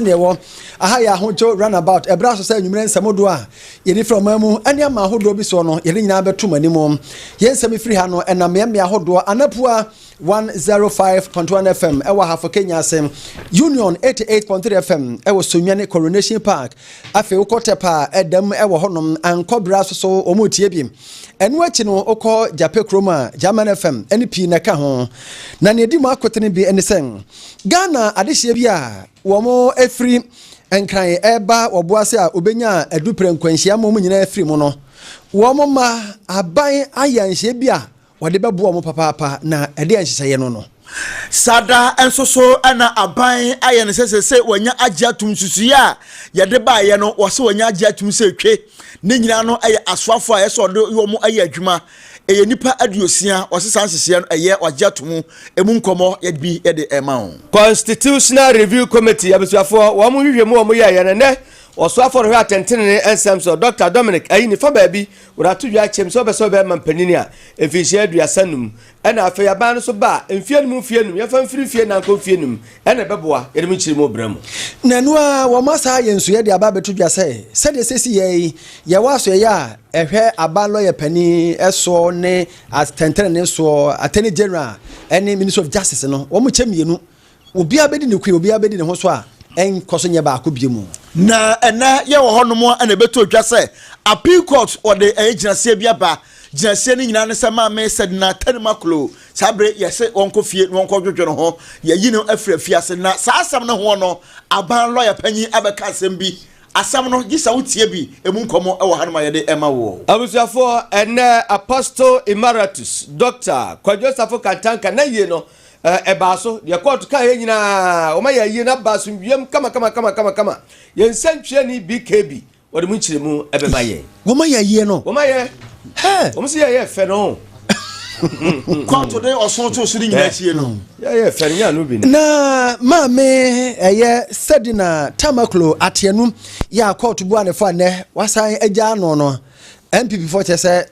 ne wo aha ya hojo runabout ebra so say nwumre nsamodo a ye ni from amu ane ama ahodo bi so no ye nyina beto manimo ye nsam free ha no enam ye me ahodo anapua 105.1 FM ewa hafo Kenya asem Union 88.3 FM ewa Sonwane Coronation Park afi ukotepa edam ewa honom ankobra so omutie bi enu achi no okọ Jape Kroma German FM NP na ka ho na ne di mu akotene bi enisen Ghana adehye bi a wo mo efri enkran eba oboase a obenya adupre nkwanhia mo nyina efri mu no wo mo ma aban ayanhye bi a wade bebo mo papa na ede anhyehyɛ no sada ensoso ana aban aye ne sese wanya agya tum susuya yade ba ye no wo se wanya agya tum se twe ne nyina no aye aswafo aye so do yo mo aye adwuma eye nipa aduosia wo se sansese no aye wagya tum emu nkomo ye bi ye de ema ho Constitutional Review Committee abesuafo wo mo hwehwe mo wo ye ne oswafo no atentene ensem so Dr. Dominic ayi ni fa baabi wurato dwa chem so be mampanini a emfihye aduasanum ena afa ya ban so ba emfienum fienum ya fa mfirifie na nkomfienum ena beboa edem chiri mo bram nanu a wo masa yenso ye de aba beto dwa se de sesi ye waso ye a ehwe abalo ye pani eso ne atentene ne so attorney general ene minister of justice no wo mo chemienu obi abedi ne kwi obi abedi ne ho so a en koso nye ba akobiemu na ena ye wo honom ana beto dwa se appeal court or the agency bia ba ginase ni nyina ne se ma me said na tanimaklo sabre ye se wonko fie wonko dwodwo no ho ye yi no afrafia se na sa asam ne ho no aban lawyer panyi abeka asem bi asam no gisa wotie bi emu nkomo e wo hanoma ye de ema wo abusuafo ene Apostle Emeritus Dr. Kwadwosafo Kantanka na ye no ebaso de court ka ye nyina o ma ye na baso wiem kama ye nsantwe ni BKB wode mu nkyiremu ebeba ye wo ma ye no wo ma ye he wo msi ye fe no court de osonto so ni nyina chie no ye fe nya no bi na ma me eye sedina tamaklo atienu ya court bu anefa ne wasan agya no MPP for say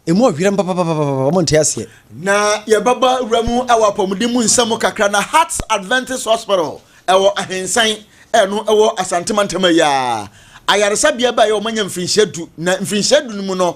emu ohwire papa mo ntiase na ye baba uramu awapomde mu nsam kakra na Heart Adventist Hospital ewo ahensan eno ewo asantemantema ya ayaresa bia ba ye o manya mfinhyedu na mfinhyedu no mu no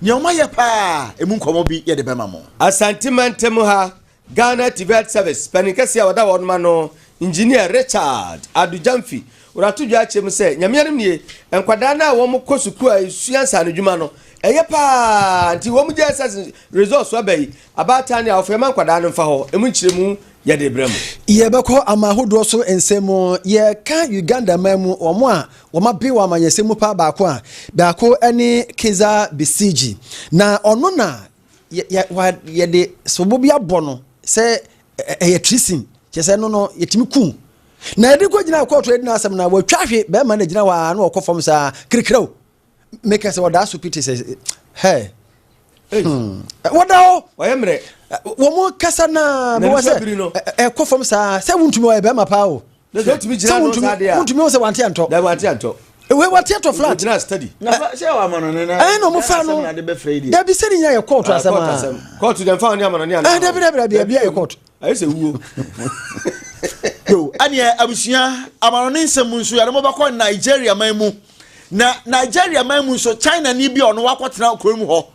ne o maye pa emu nkomo bi ye de bema mo asantemantema ha Ghana TV Service panikasi ya wada wonma no engineer Richard Adujamfi urato dwa chem se nyamianem nie enkwada na wo mo kosuku a suansa no dwuma no eye pa nti wo mu Jesus resource abai abata ne afema nkwada no mfa ho emu nkyiremu ye de brem ye beko amahodo so ensemu ye ka Uganda mamu omo a wo ma bi wa manyesemu pa baako eni Kiza Bisiji na ono na ye de sobobi abono se eye treason chese no yetimi ku na edi ko gina court edi na asem na watwahwe be ma na gina wa na okofom sa krikrao make us what that supiti says hey what now oyemre wo mo kasa na bo se ekofom sa se wuntumi wa be ma pa o na tumi gina no sa de a wuntumi wo se wante anto da wante anto we wante anto flat gina study na se wa mano na no mo fa no da bi se ni ya court asem court dem fa oni amano ni ana da bi ya court ayi se wuo yo ane abusia amano nsem nso ya no ba Nigeria mamu na Nigeria mamu so China ni bi ono wakotena okurum ho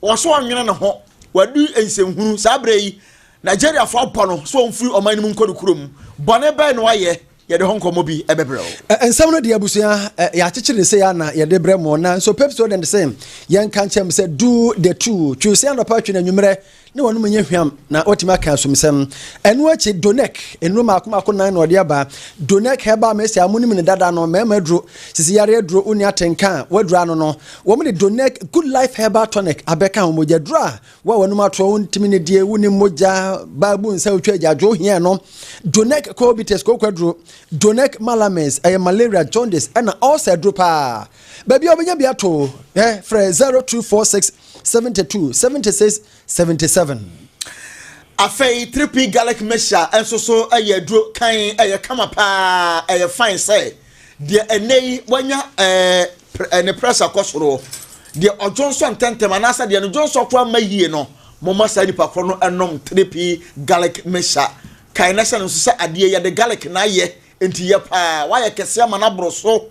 wo so onwene ne ho wadu ensemhuru sabre yi Nigeria fo pono so mfiri oman mu nkodu kurom bone be no aye ye de honkomo bi ebebrel ensam no de abusia ya chechire se ya na ye de bremo na so pepso den the same yen kan chem se do the two choose and patch na nwumre ne wonu menye hwam na otima kan so mesem enu achi donek enu makoma nan no de aba donek heba mesi amunim ne dada no mema dro sisi yare dro oni atenka wadro ano no wo me donek good life herbal tonic abeka ho moja dra wa wonu matro wontimi ne die woni moja babu nsa otwa adwo hia no donek cobites kokwadro donek malames malaria jaundice and also dropa baby obenya biato frɛ 0246 72 76 77 afei 3P garlic mesha enso so ayedro kan kama pa fine say de enei wanya ne pressure kosoro de ojonso ntentem anasa de no jonso kwa mayie no moma sa nipa kro no enom 3P garlic mesha kan na sa no so ade ye de garlic na ye enti ye pa wa ye kese ama na broso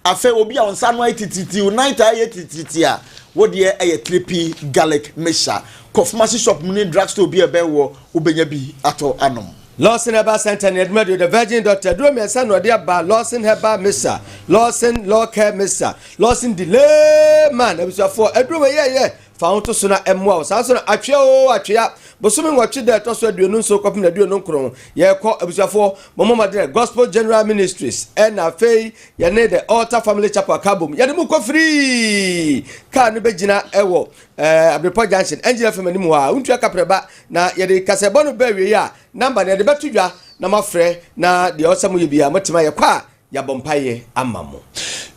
afa obi a onsa no ayititi unite ayititi a wo de eye trippy garlic mixture Pharmacy shop muni drugstore bi ebe wo ubenya bi ato anom Lawson Herbal Center and Edmund the Virgin Doctor do me son no dia ba Lawson Herbal Mixture Lawson Law Care Mixture Lawson delay man ebusafo edro we ye found to sona emwa so so atwe o atwea bosome nwatwe de to so aduonu nso kopim na aduonu nkron ye ko ebusafo momodere Gospel General Ministries and afei ye ne the Altar Family Chapel Kabum ye dem ko free ka no begina ewo Abrepo Junction engineer family mu ha untua kapreba na ye de kasebo no ba wie ya number na de betudwa na mafre na de osam ye bia motima ye kwa ya bompaye amamo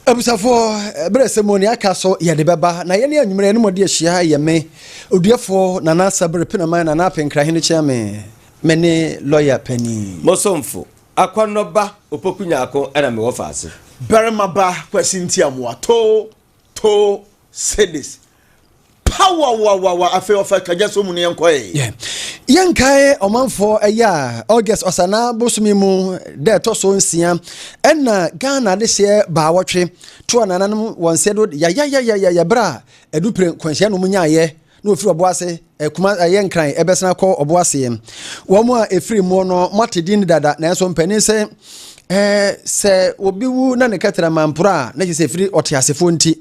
abusafo bresemoni akaso ye de beba na ye ne anwumre ne mode ahia ye me oduafo Nana Sabre Penama na na penkra hene chiame mene lawyer pani mosomfo akonoba opokunya ako era me wo faase berema ba kwasinti amoa to sedis power wa afi ofa kaja so mu ne enkoe yankae omanfo eya August osana bosumi mu de to so nsia enna Ghana de hye ba wotwe to ananam wonsedo ya bra edupre kwanhia no munyaye no ofiri oboase kuma yenkran ebesena ko oboase wo mu a efiri mu no matedin dada na enso mpani se obiwu na ne katara mampura na se efiri otiasefo nti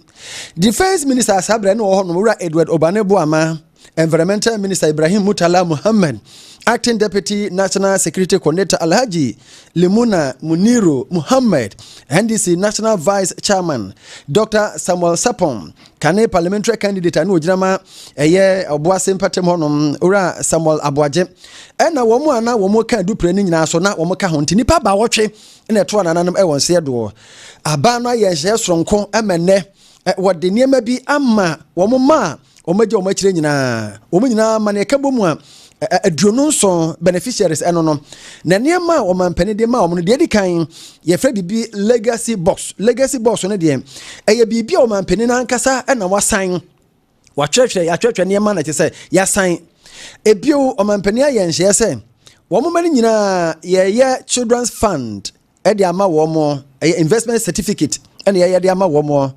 Defense Minister Sabre no ho no Edward Obanebo ama Environmental Minister Ibrahim Mutala Muhammad, Acting Deputy National Security Coordinator Alhaji Limuna Muniru Muhammad, NDC National Vice Chairman Dr. Samuel Sapon, Kane Parliamentary Candidate anu ojinama eye oboase mpatem honom ura Samuel Aboaje. Ena womu ana womu kan dupre ni nyina so na womu ka ho ntinipa ba wotwe na eto ananam e won se do. Aba no ye hye soronko emene wode niema bi ama womu ma omaje omachire nyina nyina mane kabomu a aduonu nso beneficiaries eno no na niema omampani de ma omo de dikan ye fra bibi legacy box no de eye bibi omampani na nkasa na wasan watwetwe niema na chese yasan ebio omampani aye nhye se womo mani nyina ye children's fund e de ama womo investment certificate ene ye de ama womo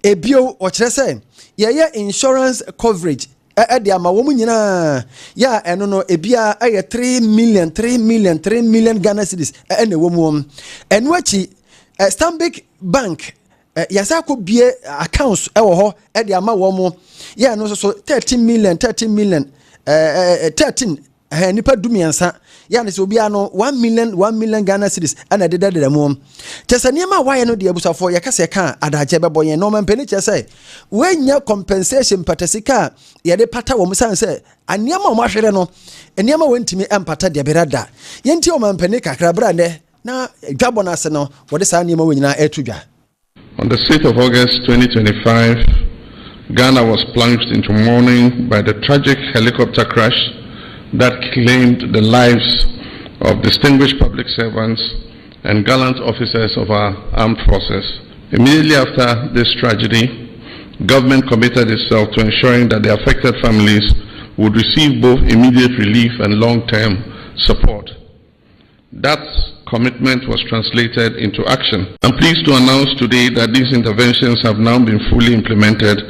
ebio o kire se ye insurance coverage de ama wo nyina ya eno no ebia aye 3 million Ghana cedis ene wo mu eno achi Stanbic Bank yasa ko bie accounts ewo ho de ama wo mu ya no so 13 million 13 nipa dumiansa ya ne so bia no 1 million Ghana cedis ana de mu chese ma waye no de abusafo yakase ka adaje bebo yen no mampeni chese wenya compensation patasika ye de pata wo musan se aniama o mahwere no aniama wentimi empata de berada yenti o mampeni kakra bra ne na dwabonase no wode sa aniama wenyina etudwa. On the 6th of August 2025, Ghana was plunged into mourning by the tragic helicopter crash that claimed the lives of distinguished public servants and gallant officers of our armed forces. Immediately after this tragedy, government committed itself to ensuring that the affected families would receive both immediate relief and long-term support. That commitment was translated into action. I'm pleased to announce today that these interventions have now been fully implemented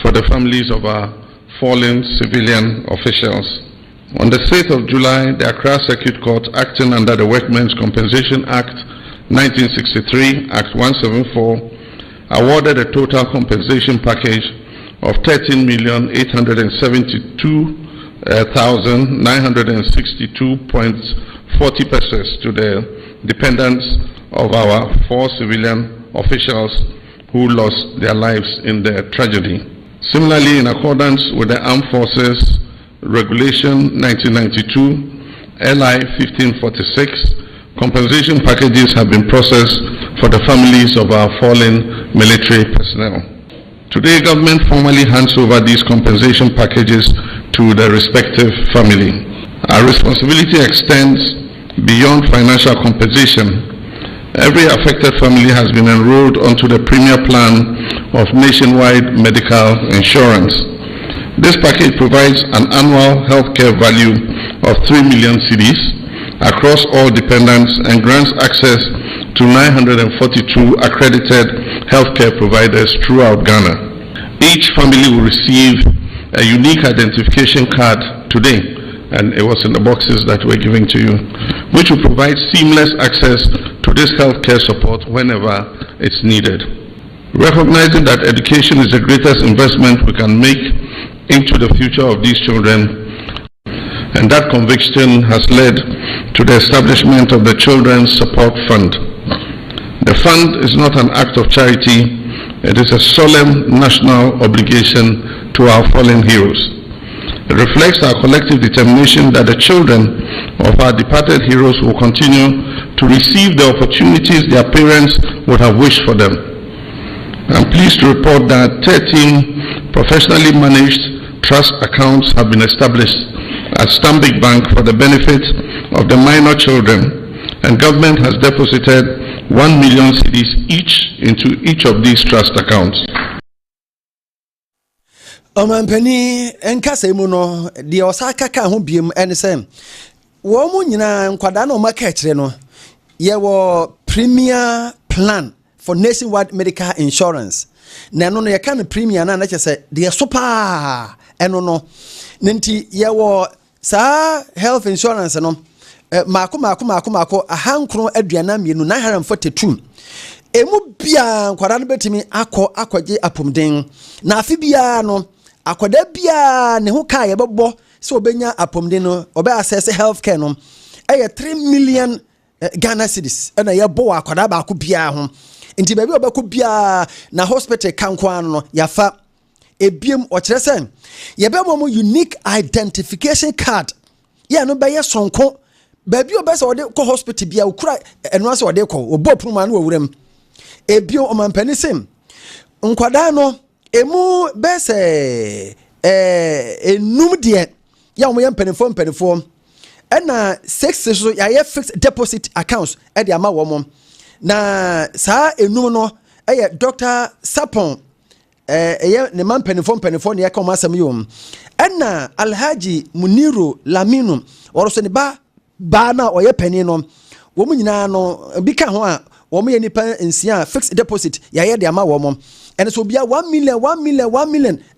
for the families of our fallen civilian officials. On the 3rd of July, the Accra Circuit Court, acting under the Workmen's Compensation Act 1963, Act 174, awarded a total compensation package of 13,872,962.40 pesos to the dependents of our 4 civilian officials who lost their lives in the tragedy. Similarly, in accordance with the Armed Forces Regulation 1992, LI 1546, compensation packages have been processed for the families of our fallen military personnel. Today, government formally hands over these compensation packages to the respective family. Our responsibility extends beyond financial compensation. Every affected family has been enrolled onto the premier plan of nationwide medical insurance. This package provides an annual healthcare value of 3 million cedis across all dependents and grants access to 942 accredited healthcare providers throughout Ghana. Each family will receive a unique identification card today, and it was in the boxes that we're giving to you, which will provide seamless access to this healthcare support whenever it's needed. Recognizing that education is the greatest investment we can make into the future of these children, and that conviction has led to the establishment of the Children's Support Fund. The fund is not an act of charity, it is a solemn national obligation to our fallen heroes. It reflects our collective determination that the children of our departed heroes will continue to receive the opportunities their parents would have wished for them. I'm pleased to report that 13 professionally managed trust accounts have been established at Stanbic Bank for the benefit of the minor children, and government has deposited 1 million cedis each into each of these trust accounts. Omampani enkasa mu no de osaka ka ho biem ene sem wo mu nyina nkwada na o maka kire no ye wo premier plan for nationwide medical insurance na no ye kan premier na chese de super eno no nti ye wo sa health insurance no mako ahankro aduana mienu 942 emu bia nkwada no betimi akɔgye apomden na afi bia no akwada bia ne ho ka ye bebo se obenya apomden no obe access healthcare no 3 million Ghana cedis na ye bo akwada ba ko bia ho nti ba bi obeko bia na hospital kankwa no yafa ebiem o kire sen ye be mo unique identification card ye no be ye sonko ba bi obese ode ko hospital bia ukura eno ase ode ko obo pruma no wuram ebio omampani sim nkwada no emu bese enum de ya mo ye mpanifo na 6 so ya ye fixed deposit accounts e de ama wo mo na sa enum no Dr. Sapon ne man mpanifo ne yakoma asam yom na Alhaji Muniru Laminu oroso ne ba na oye pani no wo mu nyina no bi ka ho a wo mu ye nipa nsia fixed deposit ya ye de ama wo mo ene so bia 1 million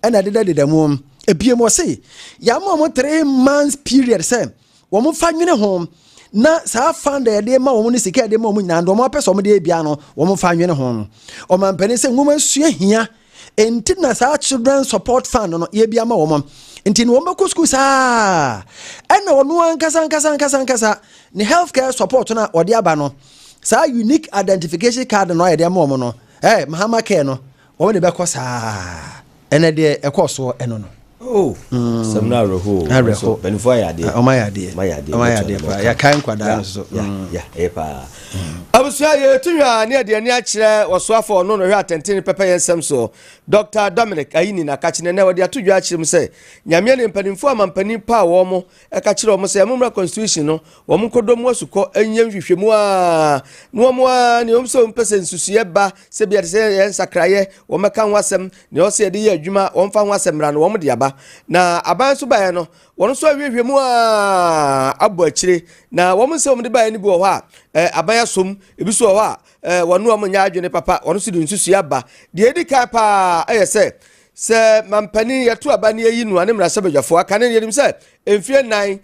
na de mu ebie mo say ya mo 3 months period say wo mu fa nwene ho na sa fund de ma wo mu ni sika de ma wo mu nyina ndo mo pese wo mu de bia no wo mu fa nwene ho o man pani say nguma sua hia enti na sa children support fund no ye bia ma wo mo enti no wo school sa ena wo no ankasa ni healthcare support na ode aba no sa unique identification card no ye de ma wo no mahama care no wo de be ko sa ene de ekoso eno no semna reho benfo ya de o ma ya de ya kan kwada so pa abusia ye tunwa ne de ne akire wosoafo no hwe atentene pepe yensem so Dr. Dominic ayini na kachine ne wode atudwa akire mu se nyame ne mpanimfo amampanim pa wo mo ka kire wo se memra constitution no wo mo kodom asuko enyem hwehwemu a no mo a ne omso mpese nsusuye ba se bia se yensakraye wo meka ho asem ne o se de ye adwuma wo mfa ho asem ra no wo mo de aba na aban so bae no wono so hwehwemu a abo akire na wo mo se wo de bae ni bi wo ha aban asom ebi so wo ha wono mo nya adwene papa wono so de nsusu aba de edi kai pa se mampani yeto aba ne yi nu ane mra sebadwafo aka ne yedim se emfie nan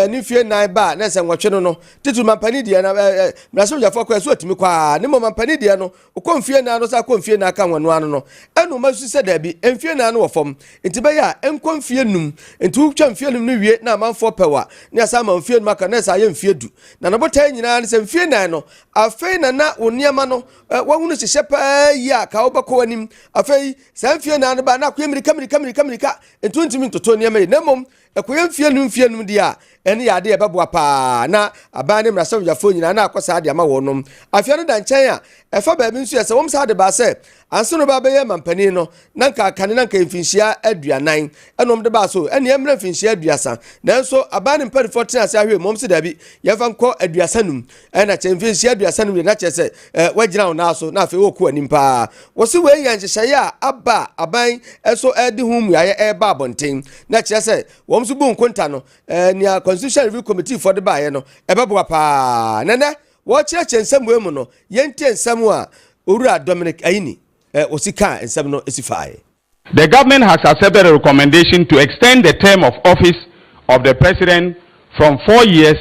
ni fie nan ba na se nwotwe no titu mampani de na mra sebadwafo kwa so atimi kwa ne mo mampani de no ko mfie nan no sa ko mfie nan aka nwano ano no enu masu se da bi emfie nan no wofom enti be ya enko mfie num enti wutwa mfie num no wie na amanfo pewa ne asa ma mfie num aka na sa ye mfie du na no botai nyina ne se mfie nan no afei na oniema no wahunu hyehyɛ pa ya ka obako anim afei sa mfie nan ba na akwa mirika entuntimi ntoto niema yi nemom ekwa mfie num dia ene ya de ebeboa pa na aban ne mrasa wjafo nyina na akosa de ama wonom afia no da nkyɛn a ɛfa ba bi nso yɛ sɛ wɔm sa de ba sɛ anso ba bɛyɛ mampani no na nka kane na nka mfinhyia aduanan ɛnom de ba so ɛne emra mfinhyia aduasa nanso aban ne mpadifo tena ase ahwe mom se da bi yɛfa nkɔ aduasa num ɛna kyɛ mfinhyia aduasa num na kyɛ sɛ wagyina wo na so na afei woku anim pa wɔsi we yɛ nhyehyɛ a aba aban ɛso ɛde hu mu ayɛ ɛba abɔnten na kyɛ sɛ wɔm so bu nkonta no nia constitution review committee for the baye no ebeboa pa nene Watch and some women, Yenti and Samoa, Ura Dominic Aini, Osika and Samno Esify. The government has accepted a recommendation to extend the term of office of the president from 4 years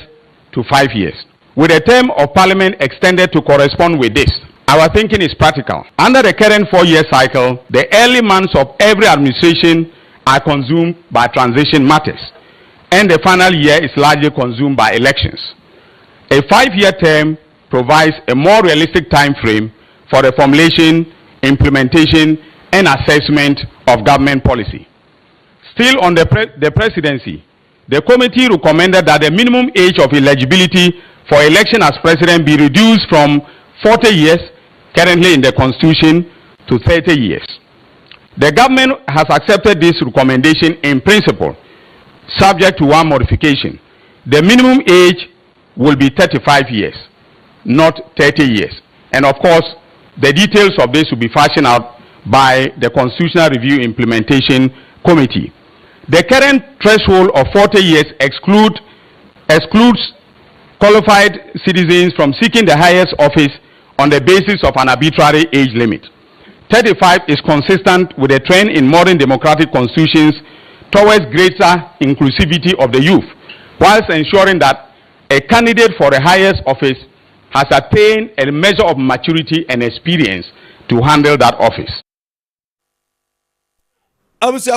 to 5 years, with the term of parliament extended to correspond with this. Our thinking is practical. Under the current 4-year cycle, the early months of every administration are consumed by transition matters, and the final year is largely consumed by elections. A 5-year term provides a more realistic time frame for the formulation, implementation, and assessment of government policy. Still on the presidency, the committee recommended that the minimum age of eligibility for election as president be reduced from 40 years, currently in the constitution, to 30 years. The government has accepted this recommendation in principle, subject to one modification. The minimum age will be 35 years, not 30 years. And of course, the details of this will be fashioned out by the Constitutional Review Implementation Committee. The current threshold of 40 years excludes qualified citizens from seeking the highest office on the basis of an arbitrary age limit. 35 is consistent with a trend in modern democratic constitutions towards greater inclusivity of the youth, whilst ensuring that a candidate for the highest office has attained a measure of maturity and experience to handle that office.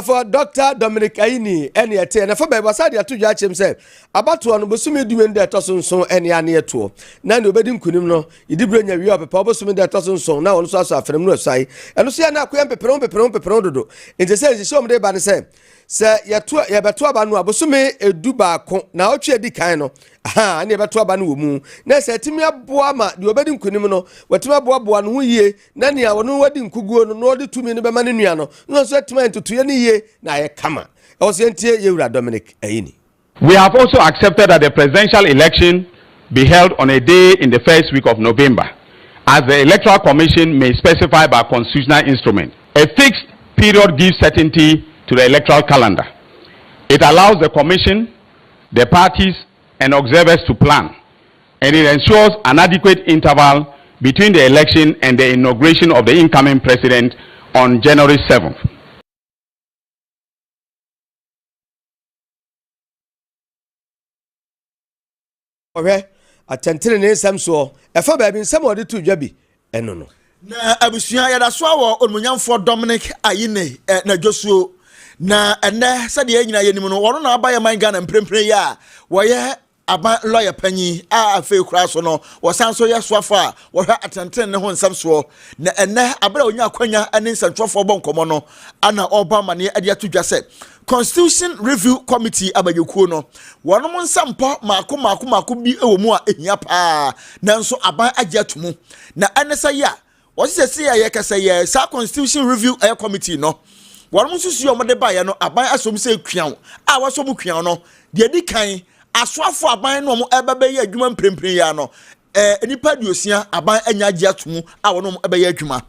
For Dr. Dominic Aini, any attain, and for Babasadi to judge himself. About one of Busumi doing that Tosson song any near tour. Nando Bedim Kunimno, you did bring a view of a purpose that Tosson song now also from no side, and see now Peron. In the sense, show me by the same. Sir, Yabatua Banu, Busumi, a duba, now cheer the kino. Ah, never to Banu. Nessa Timia Boama, the Obedim Kunimno, what Timia Boan, who ye, Nania, no wedding Kugu, no the 2 minute Maniniano, no set man to 20 years, na kama. I was Yura Dominic Aini. We have also accepted that the presidential election be held on a day in the first week of November, as the Electoral Commission may specify by constitutional instrument. A fixed period gives certainty to the electoral calendar. It allows the Commission, the parties, and observers to plan, and it ensures an adequate interval between the election and the inauguration of the incoming president on January 7th. Okay, attention in some so. If I have somebody to Jabi, and no. Na abusua ya da so awo onmunyamfo Dominic Ayine na Josuo na ene sade nyina yenim no wono na abaye man Ghana mprempre ya wo ye aba lawyer panyi a afi kura so no wo sanso ye soafa wo hwa atenten ne ho nsam so na ene abra onya akwanya ane nsantwofo bonkomo no ana Obama ne ade atodwa se Constitution Review Committee abayekuo no wono mo nsampo mako bi ewo mu a ehia pa nanso aban agye atomu na ene se ya what is say ya kasa ya sa Constitution Review Committee no wọ́n mú susu ọmọdé báyìí no aban asom sẹ kwian a wọ́n som kwian no deɛ di kan asoafo aban no ɔmo ɛbɛbɛ yɛ adwuma mprempren ya no nipa diosia aban anya agye atomu a wɔn ɔmo ɛbɛyɛ adwuma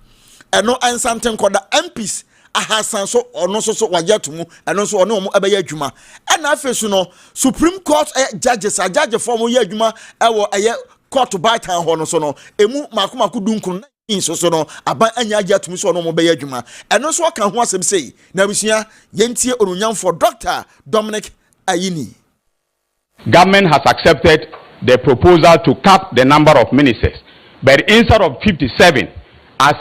ɛno ansanten kɔda MPs ahasan so ɔno so wagye atomu ɛno so ɔno ɔmo ɛbɛyɛ adwuma ɛna afei so no Supreme Court judges form yɛ adwuma ɛwɔ ɛyɛ court baitan hɔ no so no emu mako dunkun so no aban anya agye atomu so ɔno ɔmo bɛyɛ adwuma ɛno so ɔka ho asɛm sei na abusua yɛntie onunyamfo Dr. Dominic Ayini. Government has accepted the proposal to cap the number of ministers, but instead of 57 as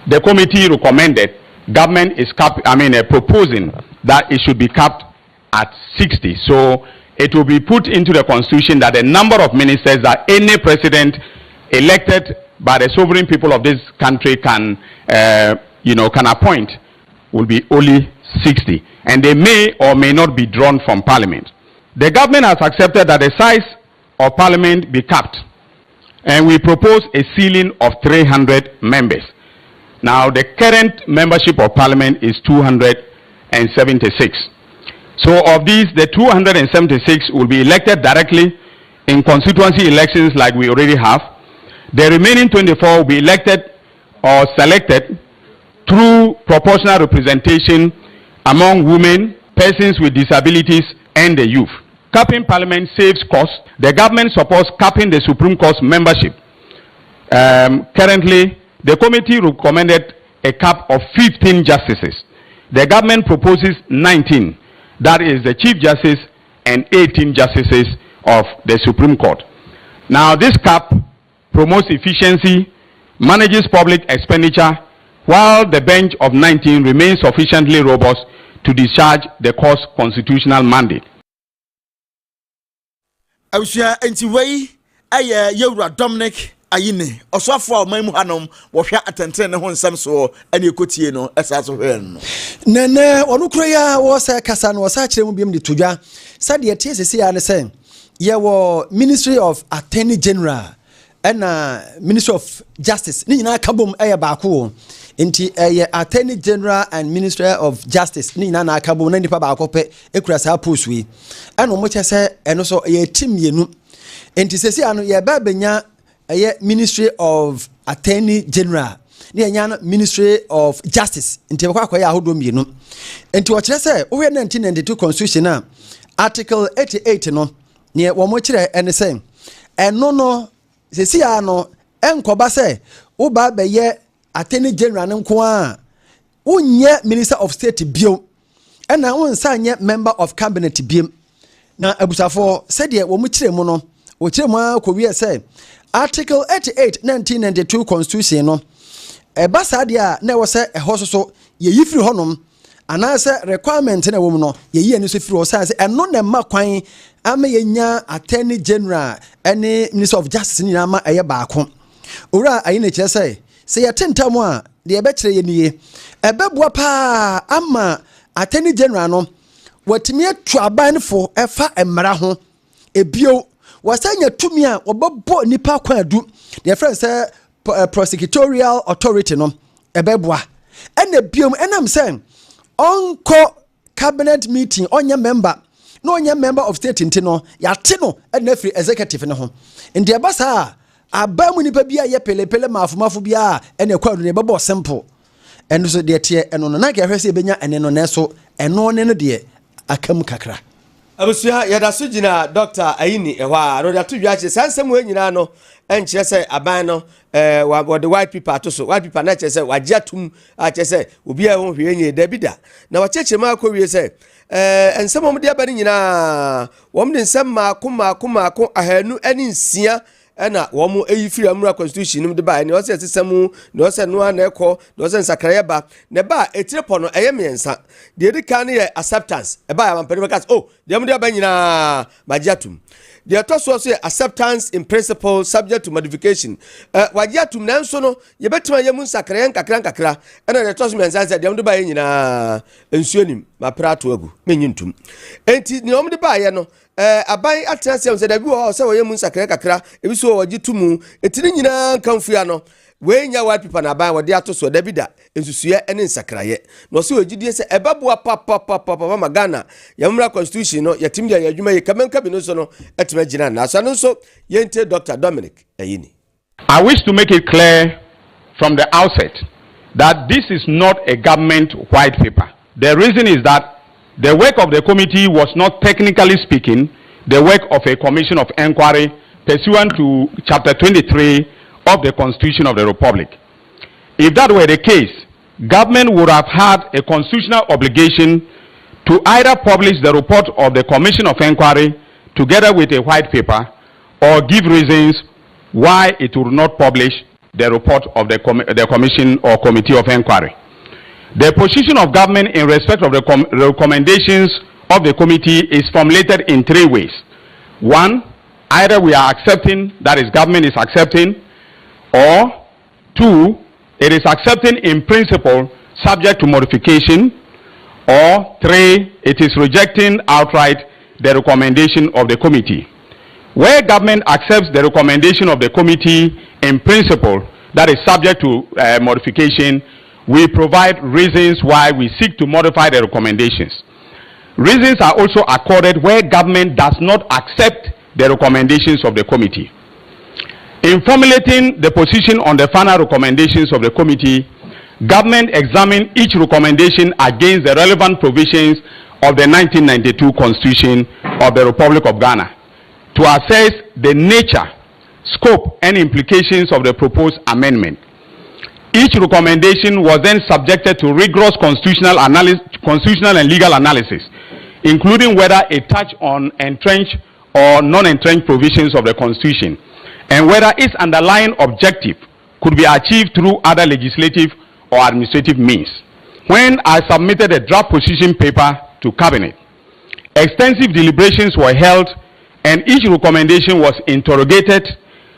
the committee recommended, government is proposing that it should be capped at 60. So it will be put into the constitution that the number of ministers that any president elected by the sovereign people of this country can appoint will be only 60, and they may or may not be drawn from parliament. The government has accepted that the size of parliament be capped, and we propose a ceiling of 300 members. Now the current membership of parliament is 276. So of these, the 276 will be elected directly in constituency elections like we already have. The remaining 24 will be elected or selected through proportional representation among women, persons with disabilities, and the youth. Capping Parliament saves costs. The government supports capping the Supreme Court's membership. Currently, the committee recommended a cap of 15 justices. The government proposes 19. That is the Chief Justice and 18 justices of the Supreme Court. Now, this cap promotes efficiency, manages public expenditure, while the bench of 19 remains sufficiently robust to discharge the court's constitutional mandate. Awusia enti wei aye Yewura Dominic Ayine osofo oman mu hanom wo hwa atenten ne ho nsam so ane ekotie no esa so hwe no nene onukro ya wo se kasa no sa kire mu biem de todwa sade tie sese ya ne sen ye wo Ministry of Attorney General and Ministry of Justice ni nyina kabom eye baako enti Attorney General and Ministry of Justice ni nyina na kabom na nipa baako pe ekura sa post wi eno mo chese eno so ye tim yenu enti sese ya no ye ba benya Ministry of Attorney General ni enya Ministry of Justice enti bakwa akoya ahodo mienu enti wo kire se wo 1992 constitution na article 88 no ne wo mo kire ene se eno no sesi ya no enkoba se wo ba be ye Attorney General nko a unye Minister of State bio ena wonsa nye member of cabinet bio na abusafo se de wo mo kire mu no wo kire mu akowie se Article 88 1992 Constitution no basa dia na wo se ehososo ye yifiri honom ana se requirement na wo mu no ye yi ani so firi wo se eno na ma kwan ama yenya Attorney General ene Minister of Justice ni na ma eye baako ora ayi na kire se ye tentam a de be kire ye niye ebeboa pa ama Attorney General no watimi atu abanfo efa emra ho ebio wasanya tumi a obabo nipa kwadu the friend say prosecutorial authority no ebeboa ena biom enam say onko cabinet meeting onye member no onye member of state ntino yate no ena free executive ne ho ndi abasa abamu nipa bia ye pelepele mafumafu bia ena kwadu ne bebo simple eno so de tie eno no na ga hwese benya ene no na so eno ne no de akam kakra abusuya yada so gina Dr. Ayini ehwa no da to dwache sansem we nyina no enche se aban no wa the white people atoso white people na che se wagiatum a che se obi a ho hwe nye da bida na wa cheche ma akɔwie se ensem om de aba nyina wom de nsem ma ko ahanu ani nsia ena womu eyifiri amura constitution nim de ba ne o se sesemu ne o se no na ekɔ ne o se nsakra ba ne ba etirepo no eye miensa de edika ne ye acceptance e ba ya mampere kas oh de am de ba nyina magiatum de atoso so acceptance in principle subject to modification wagiatum nanso no ye betima ye mu nsakra nkakra ena de atoso miensa se de am de ba nyina ensuanim maprato agu menyintum enti ne om de ba ye no aban atenase se da bi wo se wo ye mu nsakra kakra ebi so wo gitumu etini nyina kanfua no we nya white people na aban wo de atoso da bi da ensusue ene nsakraye no se wo gidie se ebaboa papa magana yamra constitution no yatim dia yadwuma ye kamenka bi no so no etima gina na so no so yente Dr. Dominic Ayini. I wish to make it clear from the outset that this is not a government white paper. The reason is that the work of the committee was not, technically speaking, the work of a commission of inquiry pursuant to Chapter 23 of the Constitution of the Republic. If that were the case, government would have had a constitutional obligation to either publish the report of the commission of inquiry together with a white paper or give reasons why it would not publish the report of the commission or committee of inquiry. The position of government in respect of the recommendations of the committee is formulated in three ways. One, either we are accepting, that is, government is accepting, or two, it is accepting in principle subject to modification, or three, it is rejecting outright the recommendation of the committee. Where government accepts the recommendation of the committee in principle, that is subject to modification, we provide reasons why we seek to modify the recommendations. Reasons are also accorded where government does not accept the recommendations of the committee. In formulating the position on the final recommendations of the committee, government examines each recommendation against the relevant provisions of the 1992 Constitution of the Republic of Ghana to assess the nature, scope, and implications of the proposed amendment. Each recommendation was then subjected to rigorous constitutional and legal analysis, including whether it touched on entrenched or non-entrenched provisions of the Constitution, and whether its underlying objective could be achieved through other legislative or administrative means. When I submitted a draft position paper to Cabinet, extensive deliberations were held and each recommendation was interrogated,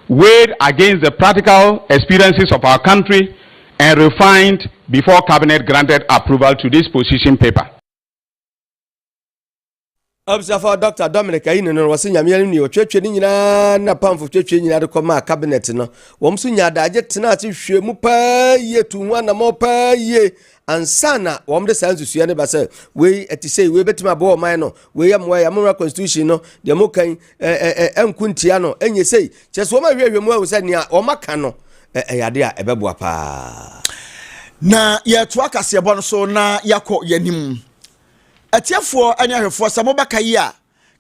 weighed against the practical experiences of our country, and refined before Cabinet granted approval to this position paper. Observer Dr. Dominic Ayin no was nyame ni otwetwe ni nyina na pamfo twetwe nyina de koma cabinet no wom so nya daje tena ati hwemu pa ye tunwa na mo pa ye ansana wom de sansusua ne ba se we etise we betima bo man no we ya mo ya mo constitution no de mo kan enkuntia no enye sei cheso ma hwehwemu a wo se nia o maka no yade a ebeboa pa na ye to akase bo no so na yakọ yanim atiafo anyahwefo samobaka yi a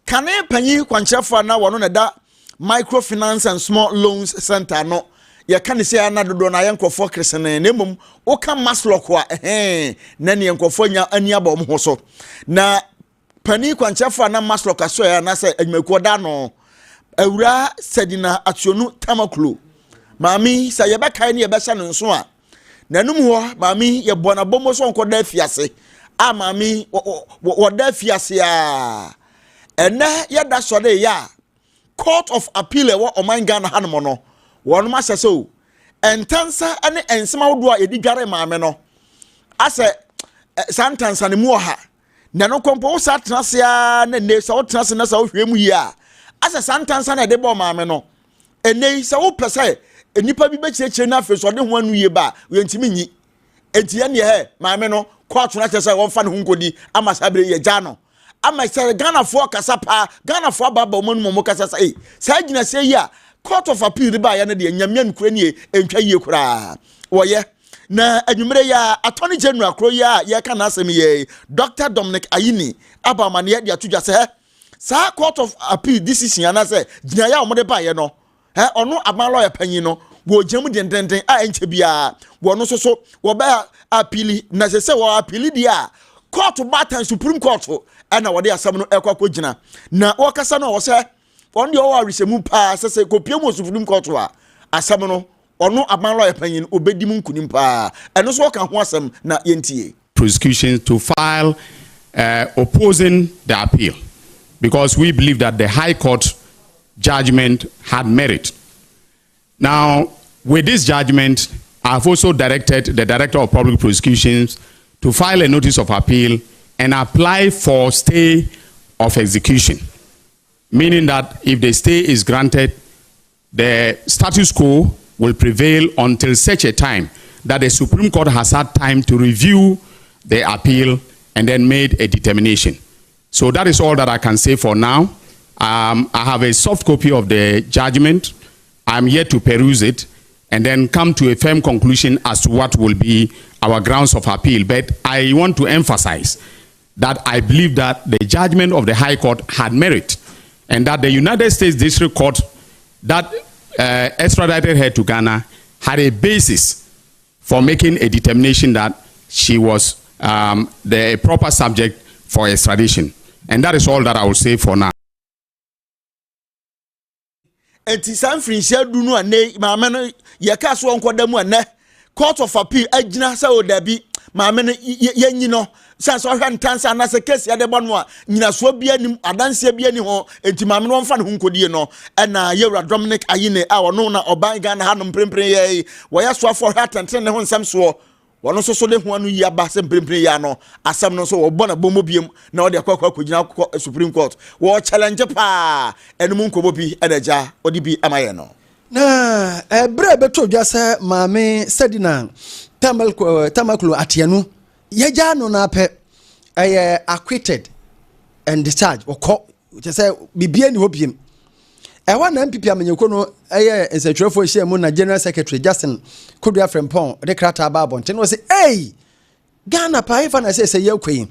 kane panyi kwankyerefo na wono na da microfinance and small loans center no ye kan se na dodo na yenkofo kresene na mum wo kan maslok a na ne yenkofo nya ani aba mo so na panyi kwankyerefo na maslok aso ya na se adwumakuo da no awura sedina atuonu tamaklo mami sa ye baka ni ye besa no nso a nanum ho mami ye bona bomo so nkoda afiase amami woda fiase a ene yeda sode ya court of appeal wo oman Ghana hanmo no wonu ma sese o entansa ene ensema wodo a edi dware maame no ase santansa ne mu oha na no kompo wo satrase a na ne sa wo trase na sa wo hwemu yi a ase santansa na de bo maame no ene sa wo pese enipa bi be kirekire na afi so de ho anu ye ba we ntimi nyi entiye ne he maame no court na tese won fa ne hunkodi ama sabre ye jano ama se Ghana fo kasa pa Ghana fo baba mo kasa sa sa gina se yi a court of appeal ba ya ne de nyamyan kura ne entwa yie kura woye na adwumere ya attorney general kro ya ye ka na asem ye Dr. Dominic Ayini abamane ya de atudwa se sa court of appeal decision ya na se gina ya omode ba ye no ono aban lawyer panyin no wo jemu dendenden a enche bia wo no so wo ba appeal na se wo appeal dia court batan supreme court na wo de asam no ekwa gina na wo kasa no wo se on de wo arisemu pa se kopie mo supreme court a asam no ono aban lawyer panyin obedi mu nkunim pa eno so ka ho asam na yentie prosecution to file opposing the appeal because we believe that the High Court judgment had merit. Now, with this judgment, I have also directed the Director of Public Prosecutions to file a notice of appeal and apply for stay of execution, meaning that if the stay is granted, the status quo will prevail until such a time that the Supreme Court has had time to review the appeal and then made a determination. So that is all that I can say for now. I have a soft copy of the judgment. I'm yet to peruse it and then come to a firm conclusion as to what will be our grounds of appeal. But I want to emphasize that I believe that the judgment of the High Court had merit and that the United States District Court that extradited her to Ghana had a basis for making a determination that she was the proper subject for extradition. And that is all that I will say for now. Enti San Francisco dunu ane maame no ye ka so onkoda mu ane court of appeal agina sa odabi maame no yenyi no san so hwa ntansa na se case ya de bono a nyina so bia nim adanse bia ni ho enti maame no mfa ne hunkodie no na Yewra Dominic Ayine a wono na oban Ghana ha no mprempren ye wo ya so afọ hwa tenten ne ho nsam so wono so de ho anu yi aba se mprempren ya no asam no so wo bona bomo biem na wo de akwa kogina Supreme Court wo challenge pa enum nkobo bi enaja odi bi amaye no na bre beto dwa se maame sedina tamaklo atianu yeja no na pe acquitted and discharged okọ je se bibie ni hobiem ewa na MPP amanyeko no ensatwerefo hye mu na General Secretary Justin Kodua Frempong de krata ba bonte no say Ghana pa ifa na say yakwen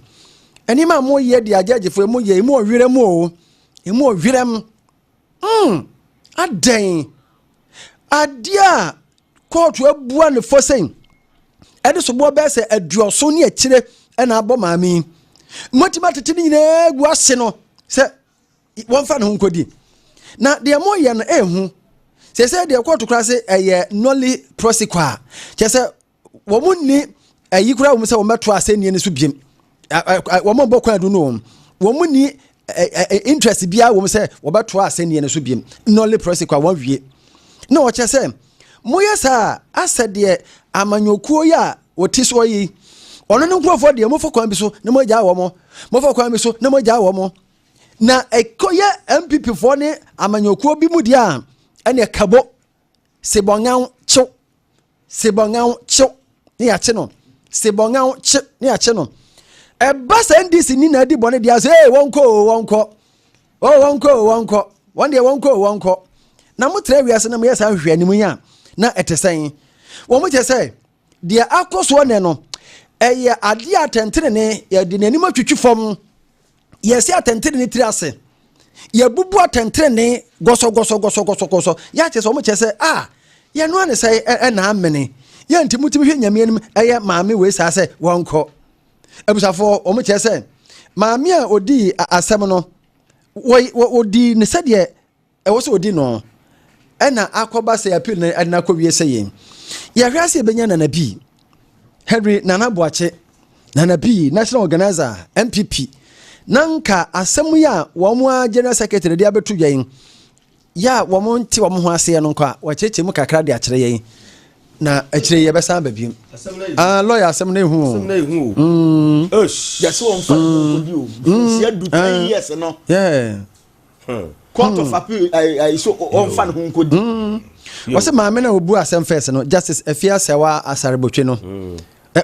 Any man more ye the judge for more ye more viremo, a more virem. A day. A dear quote to a one for saying. Edison Bobess a draw so near Chile and a bomb. I mean, Motimatini was seno, said one fan who could. Now, the more yan who said they are quite to class a nolly prosequa. Just a woman need a equal almost a matter to send in the subject. One more book I don't know. Woman need interest be I will say, about to send in the subject. Nolly prosequa 1 year. No, what you say. Moya sa I said dear amanyokuya what is why ono no for the mo for kwan bi so na mo ja wo mo for kwan bi so na mo ja wo mo na ekoye MPP for ne amanyokuo bi mu dia ene kabo sebongan chu ne ya che no sebongan chi ne ya che no e ba sa NDC ni na di bone dia so wonko wonko na mo tre wiase na mo yesa hwe ani mu ya na etesen wo mo che say de akoso ne no eye ade atentene ne ye de nani matwitwi fom ye se atentene ne triase ye bubu atentene ne goso ya che so mo che say ye no ane say na amene ye ntimutimi hwe nyame anim eye maame we sa say wonko abusafo o mo che say maame a odi asem no wo odi ne sade e wo se odi no ena akoba say appeal na na akɔwie say yen ye hwase benya Nana B Henry Nana Boache Nana B National Organizer MPP nanka asɛm ya wo mo General Secretary de abetu yen ya wo mo nti wo mo ho ase no kwa wa cheche mu kakra de akyere yen na akyere ye bɛsan ba biem lawyer asɛm na ehu osh ya so on fa kodi o si adu 10 years no court of appeal I so on fan hu kodi wase maame na obu asem first no justice Efia Sewa Asarebotwe no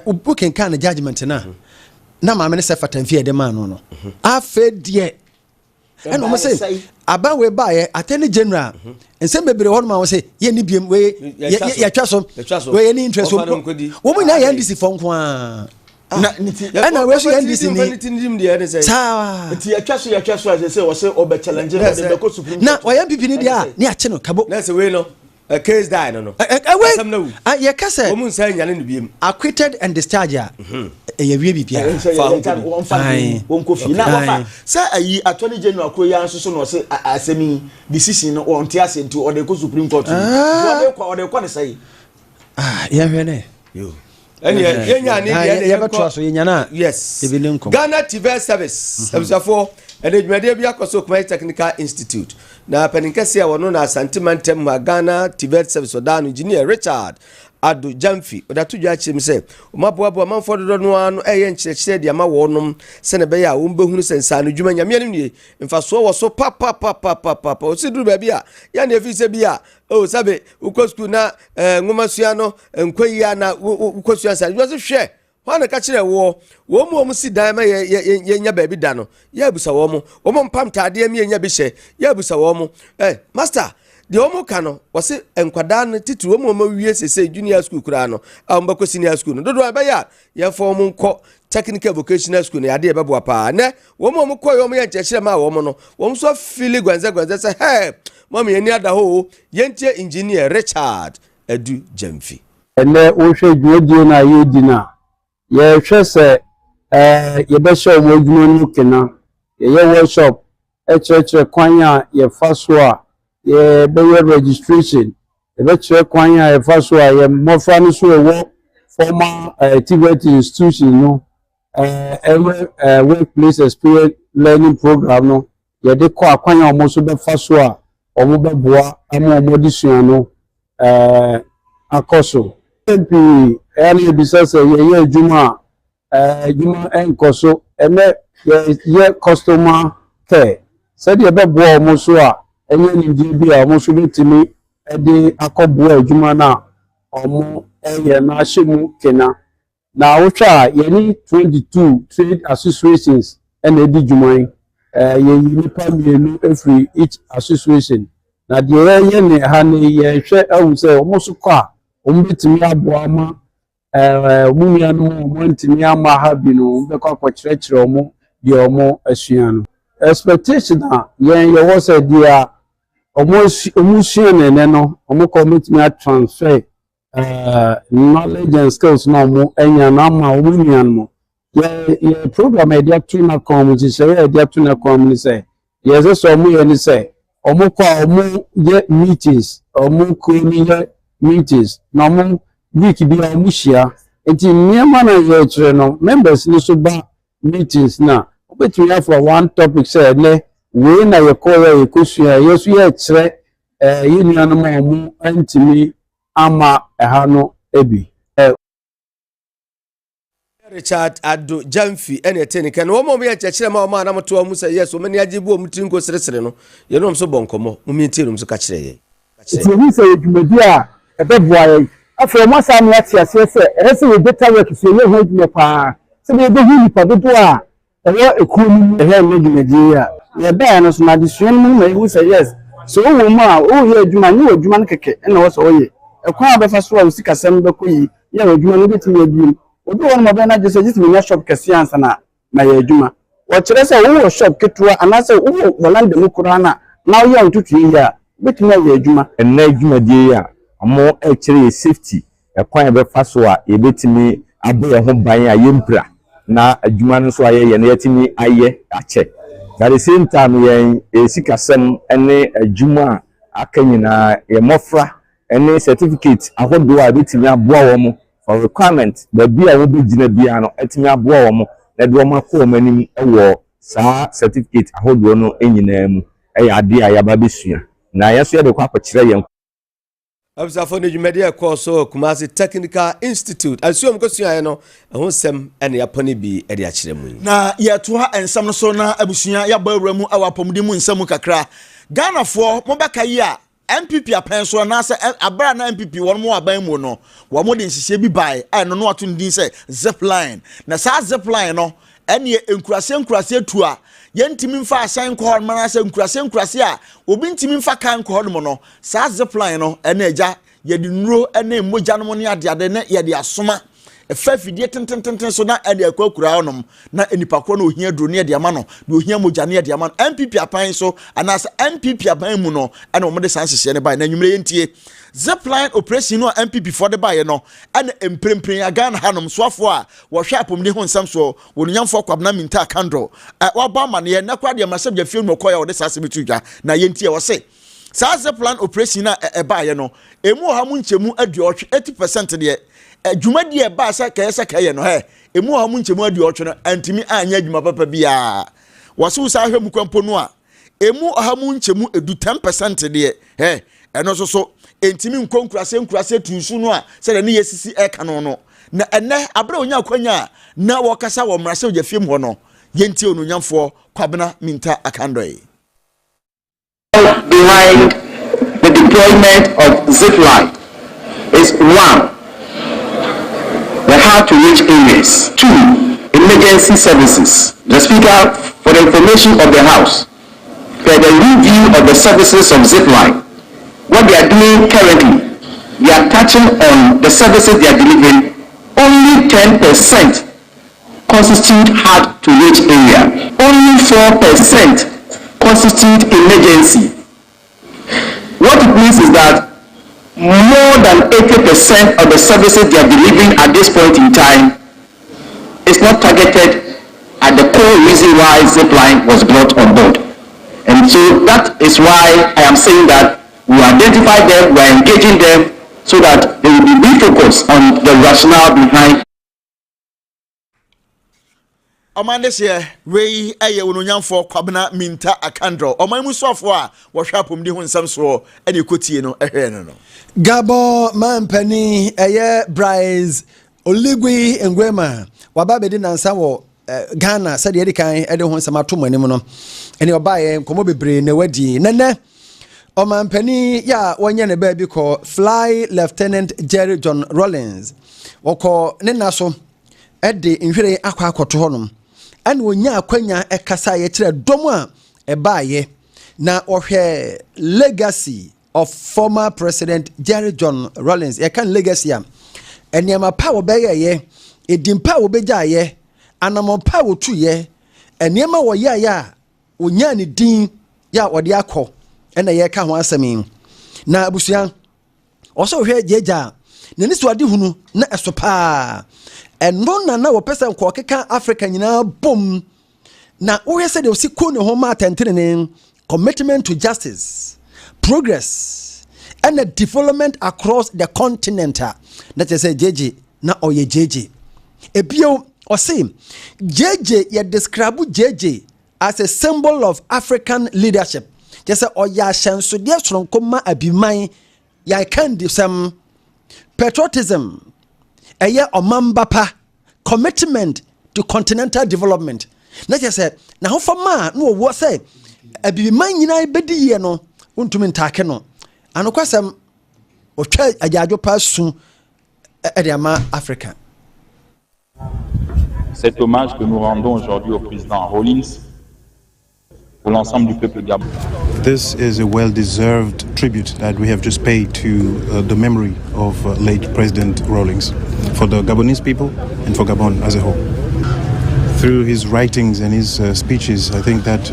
obu kenkan na judgment na maame ne se fatamfie de man no afa die and o say aba we bae attorney general ensem bebre ho ma wo say ye ni biem we ya twaso we ye ni interest wo mo na ya ndisi fo nko a na we so ya ndisi ni sawa ti ya twaso as say wo say obe challenge de ko supreme na o ya pipi ni dia ni a che no kabo na say we no a case die no ye kase wo mun say nyane no biem acquitted and discharged ye wie bibia won ko fi na wafa say ayi attorney general ko ya nso so no say asemi decision no on tia say to order ko supreme court order ko ne say ya hwene yo enya ni ye beto so yenya na yes ebilinko Ghana TV service abusafo edwumade bia koso Kumasi Technical Institute na peninkase a wono na Santimantem Ghana TV service odan engineer Richard Adu Jamfi odatu dwa chim se omaboabo amanfo dodo no ano eye nkyerɛkyerɛ de ama wonom se ne bɛyɛ a wombehunu sensa no dwuma nyame anim nie mfaso wo so pa o se duru ba bia ya na efi se bia o sabe uko na ngoma sua no nkwayi na uko sua sa dwo se hwɛ hwana ka kyerɛ wo mu si dan ma ye nya ba bi da no ya abusa wo mo mpam taade am ye nya bi hye ya abusa wo mo master de omo ka no wose enkwada no titiri omo ma wie sese junior school kura no ambako senior school no dodo abaya ye fo mo nko technical vocational school no ade e bebo pa ne wo mo ko yo mo ye nkyekire ma wo mo no wo so fili gwanza say hey mama ye ni ada ho ye ntie engineer Richard Adu Jamfi ene wo hwe dwodie na ye di na ye hwe se ye be show mo adwuma no kena ye workshop church kwanya ye faso a ye be registration ye be chere kwanya ye faso a ye mofa no so wo former TVET institution no workplace experience learning program no ye de ko akwanya omo so be faso a omo be boa ama omo disua no akoso MP any business ye adwuma adwuma enkoso ene ye customer care said ye be boa omo so a enye ni di bi a omo so betimi de akoboa adwuma na omo eye na ahyemu kena na wotwa ye ni 22 trade associations ene di dwuman ye nipa mienu every each association na de ye ne ha ne ye hwe awu se omo so kwa omo betimi aboa ma mumia no omo ntimi ama ha bi no be kwa kyerɛkyerɛ omo di omo asua no expectation a yen ye wo say dia omo sua ne no omo commit me transfer knowledge and skills no omo enya na ma omo nuan mo ye program e dia tun na community say e dia tun na community say yes so omo ye ni say omo kwa omo ye meetings omo ko ni ye meetings na omo week bi omo shia enti niema na ye kire no members ni so ba meetings na obetumi for one topic say le we na ye call ye kusua yesu ye kire ye nuanu ma omo antimi ama ha no ebi Richard Adu Jamfi ene tenika no mo me kyekire ma o ma na moto mu say yes o mani agibu o mutinko seresere no ye no so bonkomo mo mi ntirum so ka kire ye ti mi say edwumadi a ebe boa ye afro mo sa me ati ase se ese we data work so ye ho edwuma pa se be hu nipa dodo a ewo ekunu ehe edwumadi a ye ba no so na disuan mu na you say yes so wo mu a o ye edwuma ni edwuma no keke na wo so ye ekwa be fa so a usika sem be koyi ye edwuma no betimi edwuma obi won mo be na jese jisi me shop kesi ansa na ye adwuma wo kire se wo shop ketua anase wo wolande mu kura na wo ye ntutu ya betimi ye adwuma enna adwuma die ya amo e kire ye safety e kwan be fa so a ye betimi abo ye ho ban a ye mpra na adwuma no so aye ye na yetimi aye ache at the same time ye esikasem ene adwuma akanyina ye mofra ene certificate ahodo a betimi aboa wo mo for requirement the bia wo be gina bia no etimi aboa wo mo na de wo makọ manim ewo saa certificate ahodo no enyina mu ade a yaba besua na yeso ye de kwa akọkire ye Absa for the media course so Kumasi Technical Institute assume ko sua ye no ho sem ene yaponi bi e de akire mu na ye to ha ensam no so na abusua ya ba awura mu awapomde mu nsam kakra Ghana for mo baka yi a MPP apenso na se abra na MPP won mo aban mu no wo mo de nhihye bi bai ai no ato ndin se zipline na sa zipline no ene enkurase tu a yentimi mfa asan ko hon mana se enkurase a obi ntimi mfa kan ko hon mo no sa zipline no ene eja ye de nuro ene moja no ne ade ne ye de asoma efa fidie tentententen so na ade akura onom na enipa kro na ohia duro ne de ama no na ohia moja ne de ama no MPP apan so anasa MPP apan mu no ene wo de sansese ne bai na nwumre yentie zipline operation no MPP for the bai no ene emprempren ya Ghana hanom soafo a wo hwe apomni ho nsam so wonunyamfo kwabna minta kandro wa ba ma ne na kwa de masabja film no koya wo de sase betudwa na yentie wo se sa zipline operation na bai no emu ha mu nchemu aduotwe 80% de adwumadi e ba sa kaye no he emu ha mu nchemu aduotwe no antimi anya adwuma papa bia waso sa hwe mu kwampo no a emu ha mu nchemu edu 10% de he eno so entimi nkonkurase tunsu no a se de ne yesisi e kano no na enne abra onya akwanya na wokasa wo mrase ogafiem ho no yentie onunyamfo kwabena minta akandoi behind the deployment of zipline is 1, the hard to reach areas. 2, emergency services. The Speaker, for the information of the House, for the review of the services of zipline, what they are doing currently, they are touching on the services they are delivering. Only 10% constitute hard to reach area. Only 4% constitute emergency. What it means is that more than 80% of the services they are delivering at this point in time is not targeted at the core reason why zipline was brought on board. And so that is why I am saying that we identify them, we are engaging them so that they will be refocused on the rationale behind. Omandese we aye wonunyamfo kwabena minta akandro omamu sofo a wo hwapom di ho nsam so ene kotie no ehwe no Gabo mampani eye Bryce Oligui Ngwema wababedi nansa wo Ghana said yedi kan ede ho nsam ato manim no ene obaye komo bebre na wadi nene omampani ya wonye ne ba bi ko Fly Lieutenant Jerry John Rollins woko ne naso ede nhwere akwa akoto honom ane onya akwanya ekasa ye kire dom a ebaaye na ohwe legacy of former President Jerry John Rollins e kan legacy am eniama pa wo beye ye edimpa wo beja ye anamo pa wo tuye eniema wo ya onya ne din ya wode akọ ena ye ka ho asemi na abusua oso hwe jeja na ni so ade hunu na esopa eno na wo pese nko keka Africa nyina bom na wo hese de osiko ne ho ma atentene commitment to justice progress and the development across the continent that is say JJ na oye JJ ebio o say JJ ye describe JJ as a symbol of African leadership just say oya shanso de sonkoma abiman ya can do some patriotism eye omambapa commitment to continental development na just say na ho fama no wo say abiman nyina bedi ye no untumi ntake no anokwasem otwa ajajo pasu ediama Africa. Cet hommage que nous rendons aujourd'hui au président Rawlings, pour l'ensemble du peuple gabonais. This is a well-deserved tribute that we have just paid to the memory of late President Rawlings, for the Gabonese people and for Gabon as a whole. Through his writings and his speeches, I think that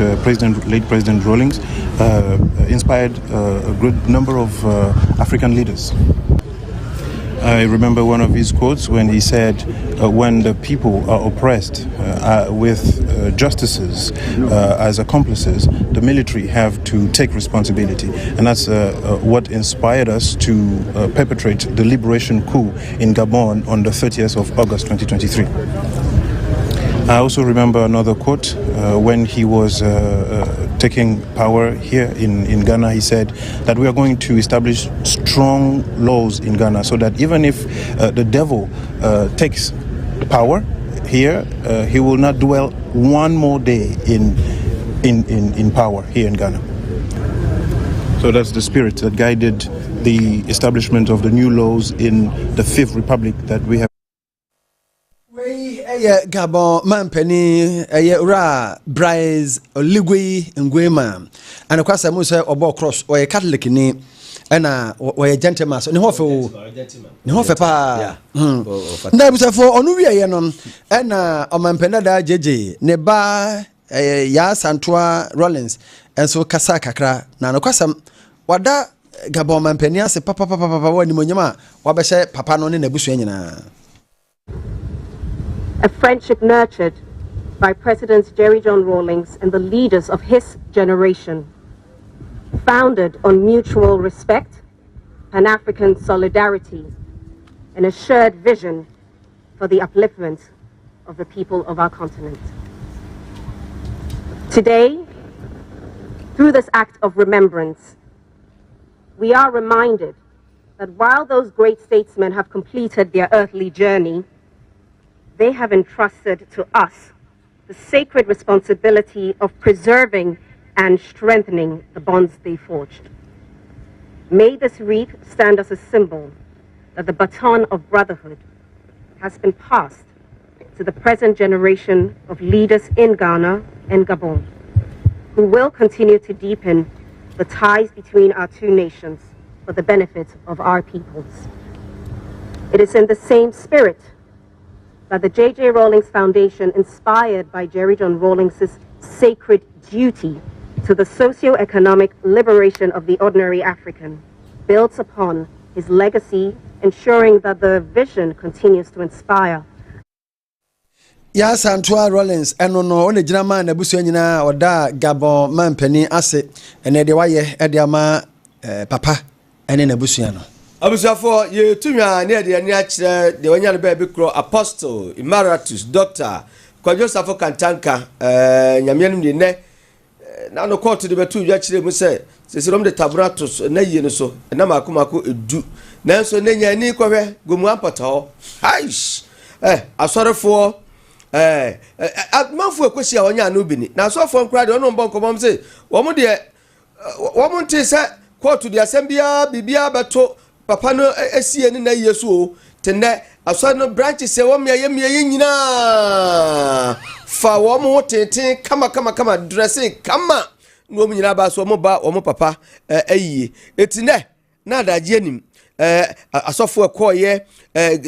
late President Rawlings inspired a good number of African leaders. I remember one of his quotes when he said, when the people are oppressed with justices as accomplices, the military have to take responsibility. And that's what inspired us to perpetrate the liberation coup in Gabon on the 30th of August 2023. I also remember another quote when he was taking power here in Ghana. He said that we are going to establish strong laws in Ghana so that even if the devil takes power here, he will not dwell one more day in power here in Ghana. So that's the spirit that guided the establishment of the new laws in the Fifth Republic that we have. Gabon Mampeni Ura Bryce Oligui Nguema and kwasa mu say obo cross or Catholic ni na or gentleman so ni hofe pa na busa for onu wie no na omampena da jeje ne ba ya Santoa Rollins enso kasa kakra na no kwasa wada Gabon Mampeni ase papa wani monyama wabehye papa no ne nabusu nyina. A friendship nurtured by Presidents Jerry John Rawlings and the leaders of his generation, founded on mutual respect, Pan-African solidarity, and a shared vision for the upliftment of the people of our continent. Today, through this act of remembrance, we are reminded that while those great statesmen have completed their earthly journey, they have entrusted to us the sacred responsibility of preserving and strengthening the bonds they forged. May this wreath stand as a symbol that the baton of brotherhood has been passed to the present generation of leaders in Ghana and Gabon, who will continue to deepen the ties between our two nations for the benefit of our peoples. It is in the same spirit that the J.J. Rawlings Foundation, inspired by Jerry John Rawlings' sacred duty to the socio-economic liberation of the ordinary African, builds upon his legacy, ensuring that the vision continues to inspire. Ya Santoa Rollins eno no one gina ma na busu nyina oda Gabon Mampeni ase ene de waye e de ama papa ene na busu no. Abusafo ye tunwa ne de ani akire de wanya be be kro apostle emeritus doctor Joseph Kantanka nyamianum de ne na no court de betu dwa kire mu se rom de tabratos na yie no so na makomako edu na so ne nya ni kwwe gomu ampata aish asorefo admanfo ekosi a wonya no bini na asofo nkra de ono mbon komom se wo mu de wo mu nte se court de asembia bibia beto papa no esie ni na yesu o tene aso no branch se wo me nyina fa wo mo tete kama dressing kama no mo nyina ba so mo ba wo mo papa ayie etine na adaje anim asofo ekoye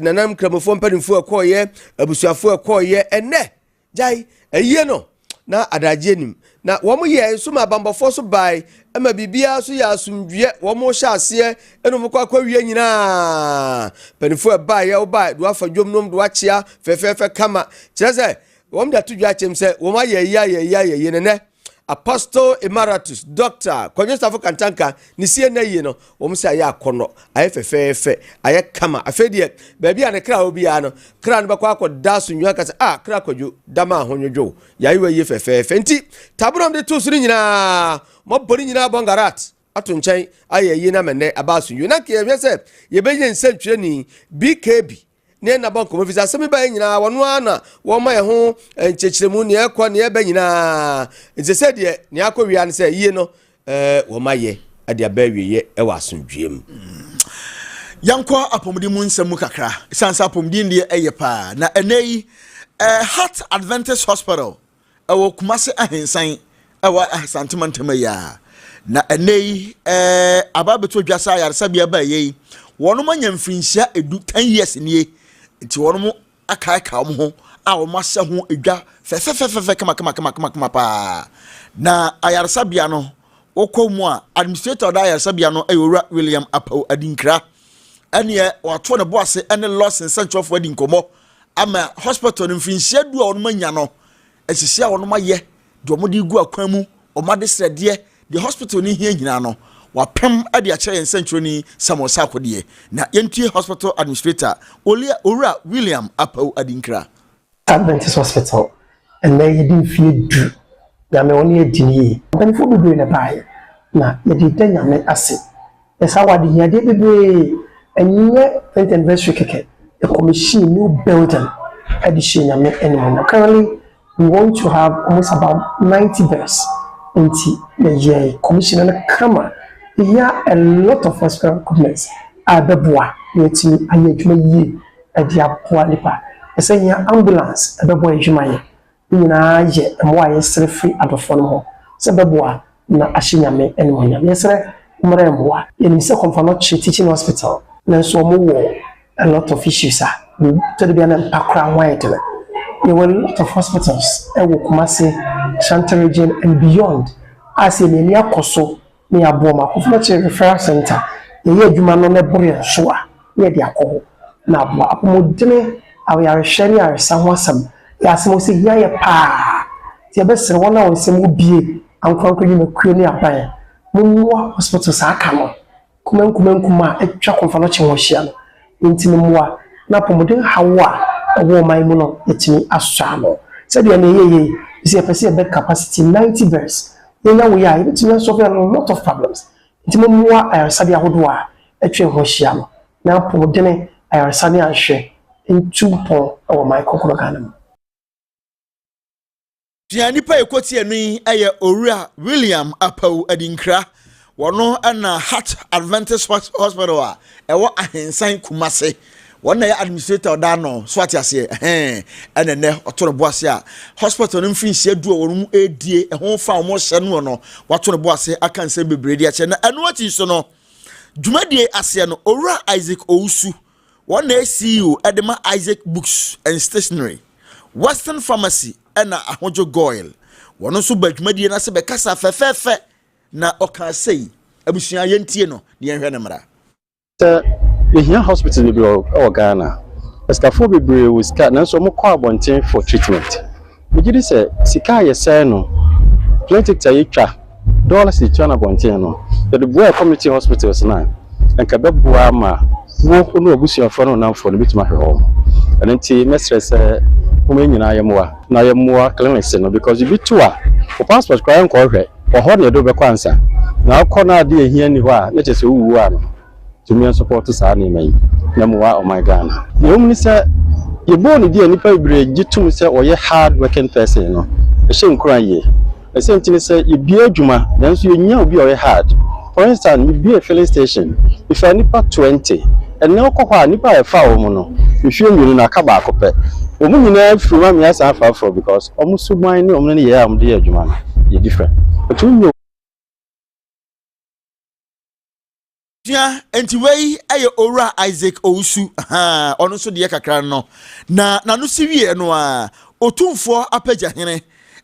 nanam kramofo mpanimfo ekoye abusuafo ekoye ene jai ayie no na adagye nim na wɔn yɛ nso ma bambɔfo so bai ama bibia so yɛ asomdwe wɔn hyɛ aseɛ ɛna wɔn kɔ akɔwie nyinaa panifo ɛbaa yɛ ɔbaa do afa dwom nom do akyea fɛfɛɛfɛ kama kyerɛ sɛ wɔn de ato dwa kyɛm sɛ wɔn ayɛ nenɛ Apostle Emeritus Dr. Konyestafo Kantanka ni sie na yie no wɔn sɛ ayɛ akɔnɔ ayɛ fɛfɛɛfɛ ayɛ kama afɛdeɛ baabi a ne kra obi ya no kra no bɛkɔ akɔda so nwa ka sɛ kra kɔdwo dama ahonwodwo yɛayɛ wɔ yie fɛfɛɛfɛ nti taburom de to so nyinaa mɔbɔni nyinaa bongarat ato nkyɛn ayɛ yie na mɛnɛ aba so nwa na kɛ yɛ sɛ yɛbɛyɛ nsɛntwerɛ ni BKB ne na banko mo visa semi ba nyina wono ana wo ma ye ho nkyekiremu ne ekọ ne eba nyina nse se de ne akọwia ne se yie no wo ma ye ade aba wiye e wa asomdwem yankọ apomdi mu nsem kakra sansa apomdi ne eye pa na enei Heart Adventist Hospital ewo Kumase ahensan ewo asantemantema ya na enei ababeto dwasa yaresa bia ba ye wono ma nyamfrinhia edu 10 years nie nti wono akaika ho a wo ma hye ho edwa fefefefefe kama pa na ayaresa bia no wokomu a administrator da ayaresa bia no ayora William Apau Adinkra ene wato ne boase ene Lawson Central for Adinkomo ama hospital no mfinhia du a wono manya no ehihia wono ma ye de omode gu akwan mu omade srede the hospital ni hia nyina no wapem ade akere yen Central ni samosa kodie na yentie hospital administrator Ora William Apau Adinkra Adventist Hospital and they didn't feel do na me woni edini ben fo bebre na bae na ye di tanya me ase esa wade hia de bebre enye 20th anniversary keke a commission new building addition na me anymore. Currently we want to have almost about 90 beds into the year commission and come here a lot of hospital equipment abeboa yeti ayedwuma yi ade aboa nipa ese here ambulance abeboa edwuma ye nyina ye mo aye sere free adofo no ho se beboa na ahyenyame enimonya yesere umre moa yeni se konfano teaching hospital na so mo wo a lot of issues to the biana pakra wide there were a lot of hospitals ewo Kumase Shanta region and beyond as in any akoso me aboma kofuna referral center ye adwuma no na bore so a ye de akọ na abo apomodene aware hwere aresa ho asam ya asem se ya ye pa ti be sere wona wo sem obie ankonkon yi na kuo ni aban mo hospitals aka no kuma etwa konfano che ho hia no ntini moa na apomodene hawa owo man mu no etini aswa no said you na is a person bed capacity 90 beds yenya we are able to solve a lot of problems ntimo moa ayarsade ahodo a etwe ho hia no na apomodene ayarsade ahwe ntumpo owo man kokoro ganam Nipa ekoti enu eye Ora William Apau Adinkra wono na Heart Adventist Hospital a ewo ahensan Kumase wona ya administrator da no so atiase ene ne otoro boase a hospital no mfinhia du wonu mu edie ehon fa wo hye no no watoro boase aka nse bebredi ache na eno ati so no dwumadie ase no Ora Isaac Owusu wona CEO Edema Isaac Books and Stationery Western Pharmacy ena ahojo goil wono so badwumadie na se be kasa fefefe na oka sei abusua yentie no ne yenhwe ne mra here hospital be Ghana. Estafo bebre we scan na so mo kwa abonten for treatment. We gidi say sika ye say no. Plenty tay twa dollars twa na abonten no. The boy community hospitals na enka beboa ma wo no abusuafo no namfo no bitima hwe ho. And nti mestre say wo nyina yemoa na yemoa clinics no because you be to a for passport kwa enko hwe o ho ne do be kwansa na akọ na de ehia ni ho a na chese wuwu a no to me support sa na mai na moa o my Ghana ye omni say ye born di anipa ibre gitum say oye hard working person no e hye nkran ye e say ntini say ye bia adwuma nanso ye nya obi oye hard for instance you be a filling station if anipa 20 and now ko kwa anipa e fa wo mu no hwie nwiri na aka ba akopɛ omu nyina fruma me asa afa for because omu suban ni omu ne ye am de adwuma no ye different but you enti wei eye Ora Isaac Owusu ono so de kakra no na no siwie no a otumfo apagya hene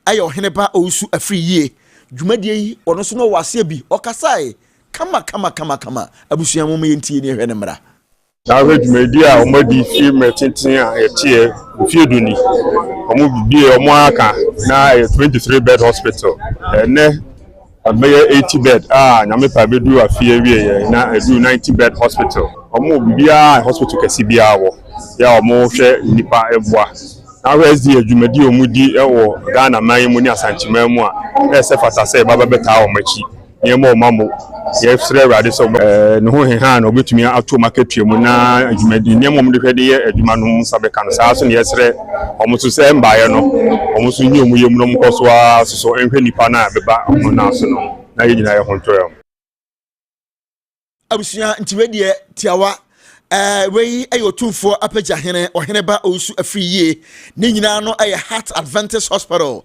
ayo Heneba Owusu afri yie dwumadie yi ono so no wase bi okasae kama abusua mo yentie ne hwe ne mra Average media omodi fi metintin a etie fieduni omo bibie omo aka na 23 bed hospital ne abeye 80 bed nyame pa bedu afie wie na edu 90 bed hospital omo bibia hospital kesi bia wo ya omo hwe nipa eboa na resdi adwumadi omudi ewo Ghana man mu ni asanchima mu a na se fata se baba beta o machi nyemo mamo ye frere rade so no ho heha na obetumi ato market mu na adwumadi nyemo mu de hwede ye adwuma no nsabe kan saa so ne yesre omuso se mbaye no omuso nyi omuyem no mkoso a so enhwe nipa na beba omo na so no na ye nyina ye hontoyam abusua ntiwedie tiawa wei ayo tumfo apaja hene Heneba Owusu afri yie ne nyina no aye Heart Adventist Hospital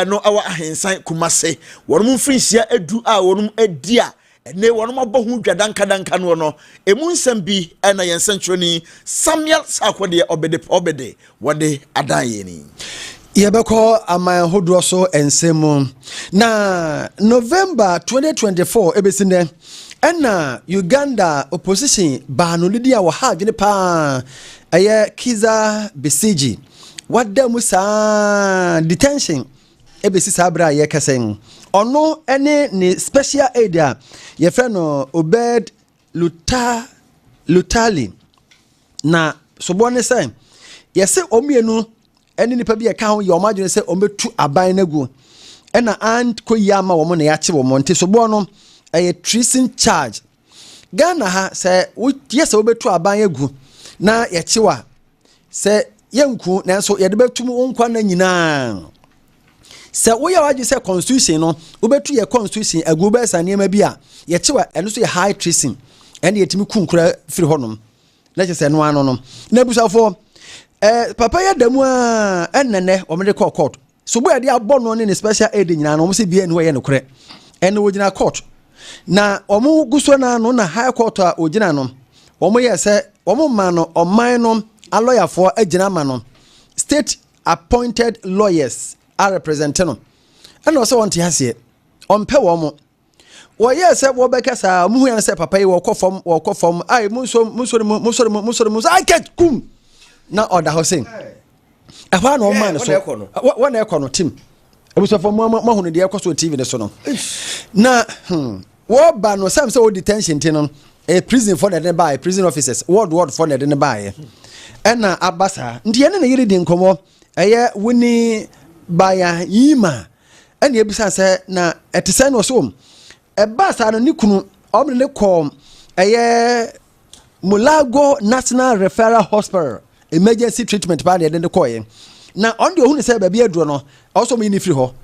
no awa ahensan Kumase wonum mfrinsia edu a wonum edia ne wonum abohu dwadanka no emu nsam bi na yensantroni Samuel Sakwode obede wode adaye ni yebeko aman hodro so ensemu na November 2024 ebesinde ena Uganda opposition banu lidia wa hadwene pa Kiza Besigi wadda musa detention ebesi sabra ye kesen ono ene ni special aid ye freno Obed Lutali na sobone say yese omienu ene nipa bi eka ho ye omadwene say ometu aban nagu ena and koyama wo mo na yache wo monte sobono treason charge Ghana ha se yes obetu aban egu na yechiwa se yenku nanso yede betum onkwa na nyina se wo ya waje se constitution no obetu ye constitution egu be sanema bi a yechiwa eno so ye high treason ene yetimi kunkura firi honom na che se no ano no na busafo papa ya damu a enene o mede court so bo ya de abono ne special aid nyina no mo se bia ne wo ye no kure ene wo gina court na omu guso na no na high court a ogina no omu yese omu ma no oman no a lawyer for agina ma no state appointed lawyers are representing no and also want to hase ompe wo yese wo bekasa mu hu yan se papa yi wo kofom ai musori I get kum na order housing ahwa no man so wona ekono tim ebusofo mo hu ne de ekoso TV ne so no na wo ba no sam say o detention tin no a prison for the by prison officers ward for the by na abasa ndi ene na yiri di nkomo woni baya yima ene ebisa say na etese no so basa no ni kunu omne ne kom Mulago National Referral Hospital emergency treatment ba de koye na on de ohunu say ba bia duro no also me ni free ho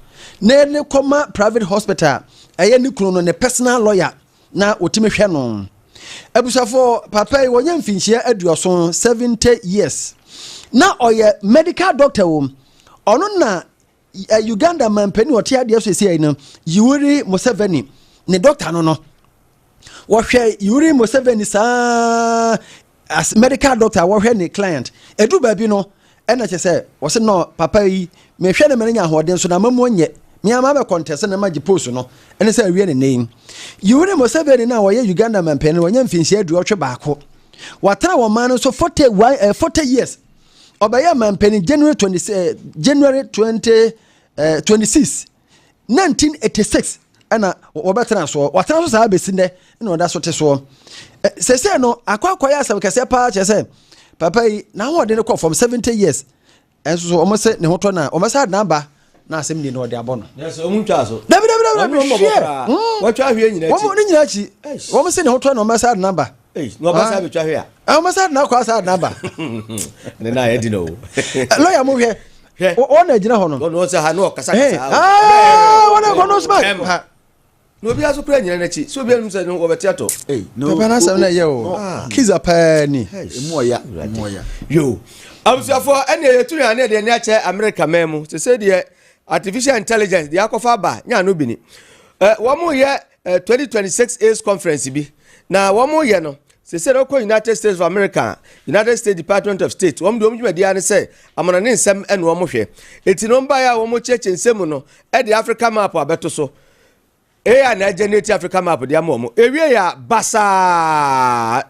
na ne koma private hospital ni kunu no ne personal lawyer na otime hwe no abusafo papa yi wonya mfinchia aduoso 70 years na oye medical doctor wo ono na Uganda mampani otia de so esi no Yoweri Museveni ne doctor no wo hwe Yoweri Museveni sa as medical doctor wo hwe ne client edu ba bi no ena che se wo se no papa yi me hwe ne menya hoden so na mamu onye me ama be contest na magi post no ene se awie ne name Yoweri Museveni na wo ye Uganda mampani wo nya mfinchia aduotwe baako watara wo man so 40 years obaya mampani January 2026 1986 ana wobetana so watana so saa besinde na oda so te so sese no akwa ya asem kase pa che se papa yi na ho de ko from 70 years enso so omose ne hoto na omasa na ba na asem ni no de abono yes omuntwa so dabi watwa hwe nyina chi wo ni nyina chi omose ne hoto na omasa na ba no omasa be twa hwe a omasa na kwa sa na ba ne na ye di no lawyer mo hwe ona gina ho no no se ha no kasa wona kono sma no bi aso kura nyina na chi so bi anum se no obetiato no papa na sam na ye o kiza pa ni moya yo abusuafo ene yeturu ane de ne ache America memu se de artificial intelligence de akofa ba nya no bi ni wo mo ye 2026 ACE conference bi na wo mo ye no se se ko United States of America, United States Department of State wom de wom dwuma dia ne se amana ne nsem ene wom hwe eti no mba ya wom cheche nsem no e de Africa map abeto so e na generate Africa map dia mo ewie ya basa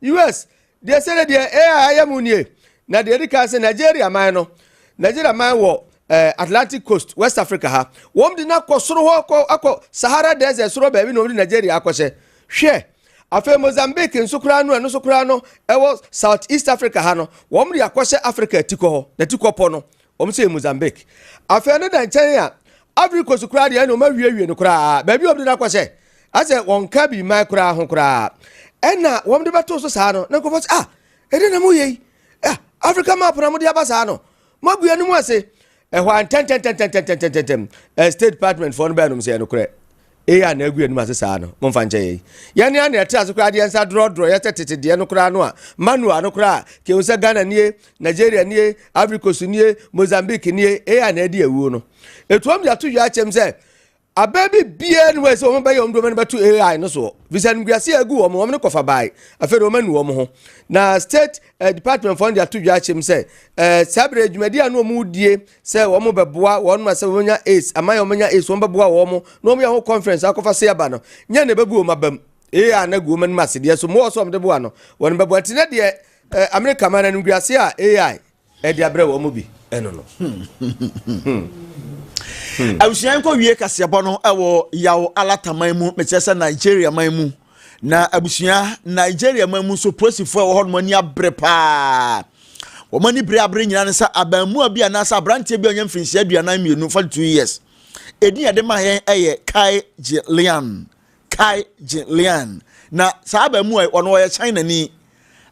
US de se de ayamunie na de rika se Nigeria man no Nigeria man wo Atlantic Coast West Africa ha wom de na kosoro ho akọ Sahara Desert soro ba bi no Nigeria akọhye hwe afa Mozambique nsukura no ewo South East Africa ha no wom de akọhye Africa tiko ho na tiko po no wom se Mozambique afa no dan chen ya Africa sukura de no ma wie no kura ba bi wom de na akọhye ase won ka bi mai kura ho kura ena wom de beto so sa no na ko ede na mo yi Africa map na mo de abasa no mo bua no mo ase ehwan ten State Department for no be no say no kura na agu no ase sa no mo fa nche yi ya ne na ete asukura de ensa dro ya tetete de no kura no a manual no kura ke o se Ghana nie Nigeria nie Africa Coast nie Mozambique nie na ede ewu no etuom ya to ya chem se ababy bia no we se o mba ye omdo me beto AI no so visa nguase agu o no kofa bai afere o manu o ho na State Department for the to ya chem se sabre dwumadi anu o mu die se o mo beboa won ma se wonya ace amaya o menya ace o beboa wo mo no mo ya ho conference akofa se aba no nya na bebu o mabam AI na gu man mase de so mo so mo de boa no won beboa tine de America man anu nguase a AI e de abre wo mo bi eno no Abusian ko wie kasebo no ewo yawo alataman mu mechese Nigeria man mu na abusian Nigeria man mu so prosifo ewo hono mani abre pa wo mani bre abre nyina ne sa abamu abi anasa brantie bi onyam finsia aduanan mienu for 2 years edi ade ma hen eye Kai Jilian na sa abamu ono ye China ni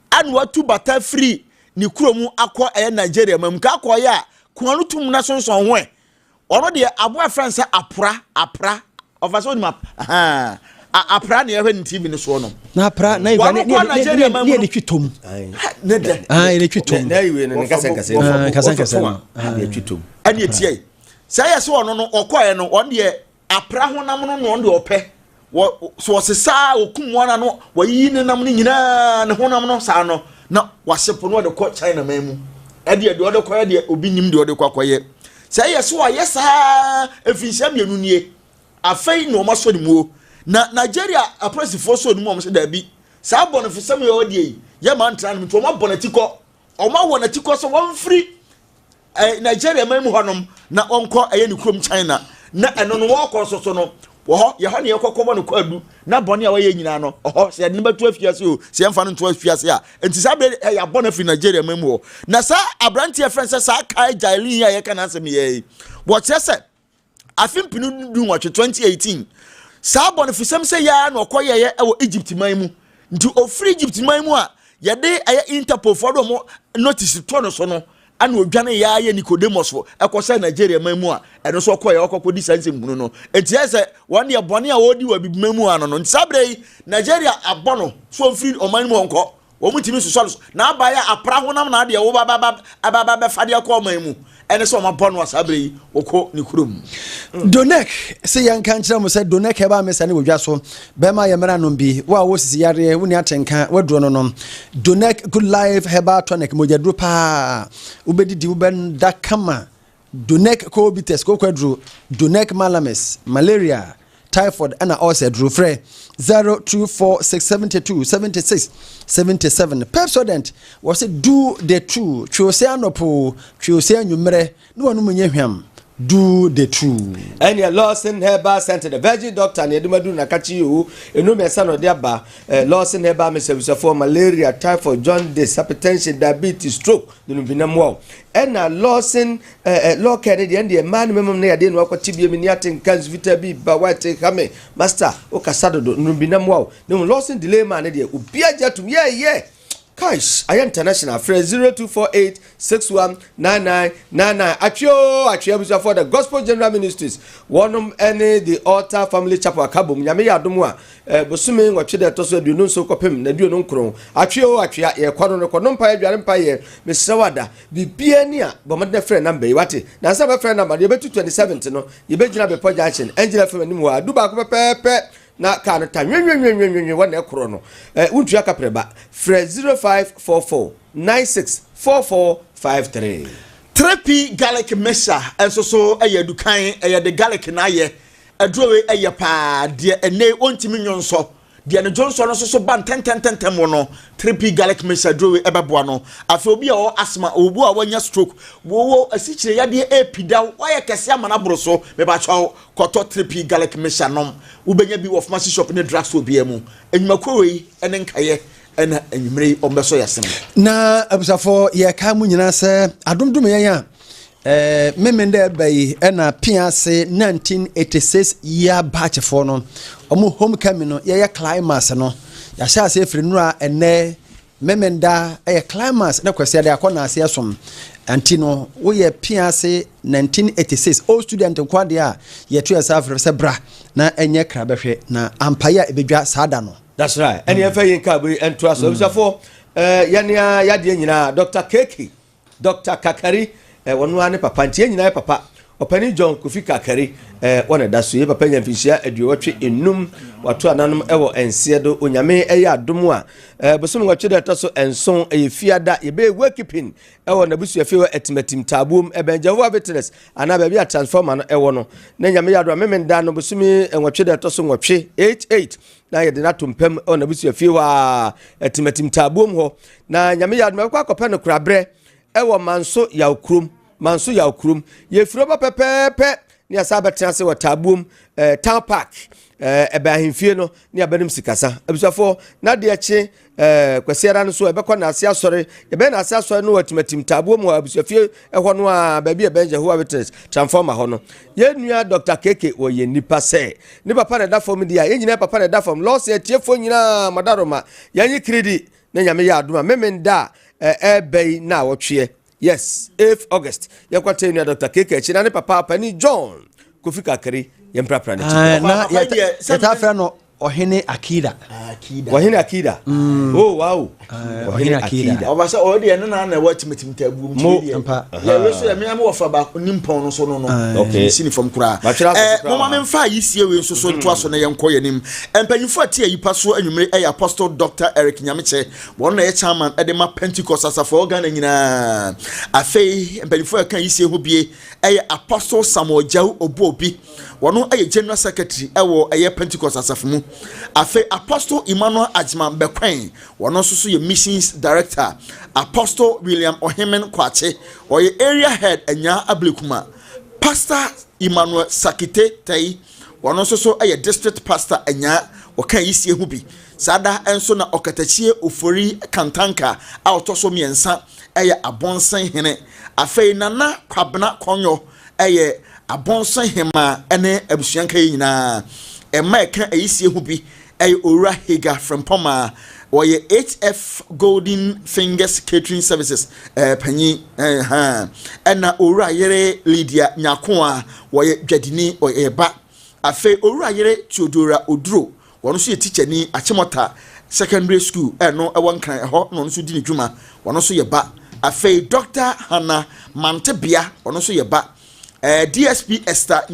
anu watu bata free ni kuromu akọ eye Nigeria man ka akọ ya kuanu tum na sonson ho ono de aboa France apra ofaso map apra ne ehwe TV ne so no na apra na iwa ne ne twitom ne de ne twitom na iwe ne kasa ne twitom ani etie say yes ono no okoye no on de apra honam no no de ope so sesa okum wana no wayi ne nam ne nyina ne honam no sa no na wasepo no de ko China mamu ade de ko de obi nim de ko akoye say yes wa yes efinsia mienu nie afei no ma so ni mu na Nigeria apresifo so ni mu se da bi sa bonu fisam ye odie ye man tran mi to ma bonatiko o ma wonatiko so won free Nigeria mamu honom na onko eye ni krom China na eno no wo ko so no wo ho ye ho ne yekokobo no kwadu na bone a waye nyina no ho se de batu afiase o se emfa no to afiase a enti sa be ya bone fi Nigeria mamu na sa abrantie friends sa Kai Jilian ya ye kana asem ye what say afim pinu du 2018 sa bone fi sem se ya na okoye ye e wo Egypt mamu nti o free Egypt mamu a ye de Interpol for do mo notice to no so no ana odwane ya ye Nicodemus fo ekosa Nigeria mamu a eno so koye okokodi sanse mbunu no etiese won ye bone a wodi wa bimamu ano no nsabre Nigeria abono so free oman mu onko wo mutimi so na abaya apra honam na de wo baba fade akọ mamu ene so mabono asabre okọ ni kurom Donek se yanka nkyira mo se Donek e ba me se ne wodwa so be ma ye mera no bi wa wo sisi yare woni atenka waduro no Donek good life heba tonic mojaduro pa ubedidi uben da kama Donek ko bites ko kwaduro Donek malames malaria typhoid and also drew free 0246727677 Pepsodent was it do the true Chiosianopo Chiosianumere no one him do the true and your Lawson Herbal Center the Virgin Doctor and Edumadu Nakachi you no me son of their Lawson Herbal Mrs. for malaria typhoid jaundice hypertension diabetes stroke the Nubinam wow and Lawson law carried the end man memum near den wako tibia miniatin cans vita b ba white kame master okasado Nubinam wow no Lawson delay man there ubia jatum yeah Kaish, I international phrase 0248619999. Achio for the Gospel General Ministries. One any the altar family chapel kabum. Yami adumwa. Bosumi watch the toso du no so kopim na du no kron. Achia ye kwano no pa ye Mr. Wada. Bi biania but my friend number wati. Na some friend number you be 27 no. You be jina be junction. Angela from ni mo adu ba ko pepe. na ka no ta nwenwenwenwenwen wona ekoro no untua kapreba fre 0544 964453 3p garlic mixture enso so dukan the garlic na ye adrowe pa de ene ontimi nyonso de ne Johnson no so ban 10 no 3p garlic mixture adrowe ebeboa no afi obi a o asthma obu a wanya stroke wo asichire yade epida why kese amana broso me ba chawo koto 3p garlic mixture nom ubenya bi of pharmacy shop ne drug store bia mu enwuma kowe ene nkaye ena enwumre ombeso yasem na abusafo ye ka mu nyina se adomdom yan memende bayi ena piase 1986 year batch for no omo homecoming no ye climax no ya sha se frinura ene memenda climax na kwese de akona ase asom antino wo ye piase 1986 all student nkwade a ye to yourself se bra na enye krabehwe na ampaya ebedwa sada no. That's right. And if I can and trust for Yania Yadia Nina, Dr. Keki, Dr. Kakari, one papa, Tia papa, or Penny John Kufi Kakari, one of that's you, Papa and Fisher, and you watch in Num, or to anonymous ever and Seado, Unyame, Aya, Dumwa, but some watch that also and so a fear that you be working. I want to be a few estimating taboom, a benjawa veterans, and I be a transformer, Ewono. Nanyamia, remember Dan Busumi, and watch that also watch 88. Na ye de na tumpem ona busu afie wa etimatim taboom ho na nyame ya me kwa kopɛ no krabre ɛwɔ manso ya okrum ye firo ba pepepe ne asa betena se wa taboom town park ebe ahemfie no ne abanim sikasa abusafo na de eche kwasiara no so ebekɔ na ase asɔre ebe na ase asɔre no etimatim taboom ho abusafie ɛhɔ no a ba bi ebenje ho witness transformer ho no ye nua Dr. Keke wo ye nipa se ni papa na da form dia ye nyina papa na da form Lawson tiefo nyina madaroma yanyi kredi na nyame ya adoma memenda ebei na wotwe yes 8th August ye kwate nua Dr. Keke china ne papa pani John Kofi Kakari ye mprapra ne na ye ta no Ohene Akida. Ohene Akida. Oh wow. Ohene Akida. Obasa odi ene na what metim tabu mpa. Ya so ya me am wofa ba nimpon no so no no. Okay. Sini from kura. Mama me mfa yisie we so nto aso na yenko yenim. Empanyimfo atie yipa so anwumre Apostle Dr. Eric Nyameche. Won na ye chairman edema Pentecost asafo organ nyina. Afei empanyimfo aka yisie ho bie Apostle Samuel Jau Obobi. Wono general secretary ewo Pentecost asafo mu. Afe Apostle Emmanuel Ajman Bekwen wono so ye missions director. Apostle William Ohemen Kwache or area head enya ablekuma. Pastor Emmanuel Sakite Tai wono so ye district pastor enya okan yisie hu bi. Sada enso na okatachie ofori kantanka a otoso miensa abonsan hene. Afe Nana Konyo abonsan hema ene abusuanka nyina. Eka eyisie hu bi Ora Higa from Poma or ye HF Golden Fingers Catering Services panyi na Ora Yere Lydia Nyakoa or ye Jadini or Eba afe Ora Yere Chodora Odro one so ye teacher ni Achimota secondary school no one kan ho no so di ni dwuma one so ye ba afe Dr. Hannah Mantebia one so ye ba DSP Esther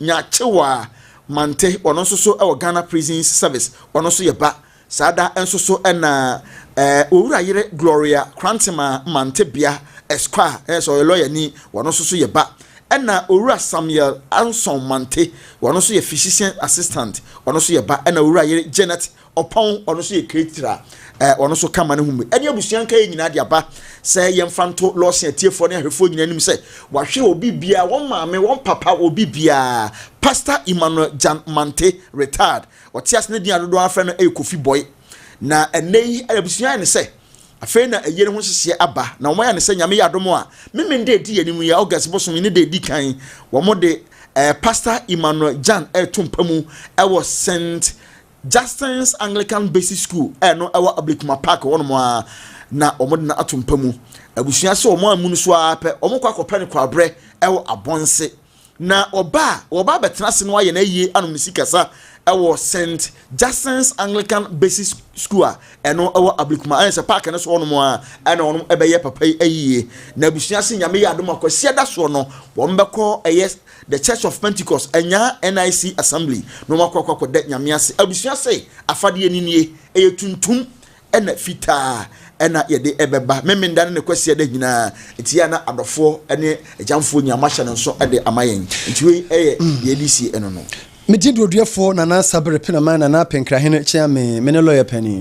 Nyachewa Mante ono so Ghana Prison Service ono so yeba sada enso so na owura yire Gloria Krantima Mante bia esqua so lawyer ni ono so yeba na owura Samuel Anson Mante ono so ye physician assistant ono so yeba na owura yire Janet Opon ono so ye creator ono so kama ne humu eni abusuanka nyina de aba se yemfanto Lawson tiefo ne ahwefo nyina nim se wahwe obi bia won maame won papa obi bia Pastor Emmanuel Jan Mante retired otias ne dia dodo afra no Kofi boy na enei abusuan ne se afei na eyere ho hyehyɛ aba na omo ya ne se nyame ya domo a memende di yanim ya August bosom ne de di kan wo mo de Pastor Emmanuel Jan tumpamu was St. Justin's Anglican Basic School no ewa Ablikuma Park won mo na omo na atumpamu abusua se omo amu so apɛ omo kwa kopɛ ne kwabre ewo abonse na oba betena se no aye na yie anom sikasa ɛwɔ St. Justin's Anglican Basic School ɛno ɛwɔ Ablikuma ayɛ sɛ park ɛno so ɔnom a ɛna ɔnom ɛbɛyɛ papa yi ayie na abusua se nyame yɛ adom akɔsia da so no wɔn bɛkɔ ɛyɛ the Church of Pentecost ɛnya NIC Assembly no makɔ de nyame ase abusua se afadeɛ nie ɛyɛ tuntum ɛna fitaa ɛna yɛde ɛbɛba memenda ne kwasi da nyinaa etia na adɔfo ɛne agyamfo nyamahye ne nso ɛde amayen ntiwe ɛyɛ yɛdisi ɛno no Medin Doduafo Nana Sabre Pinama Nana Penkrahene Chiame Menelo Penny.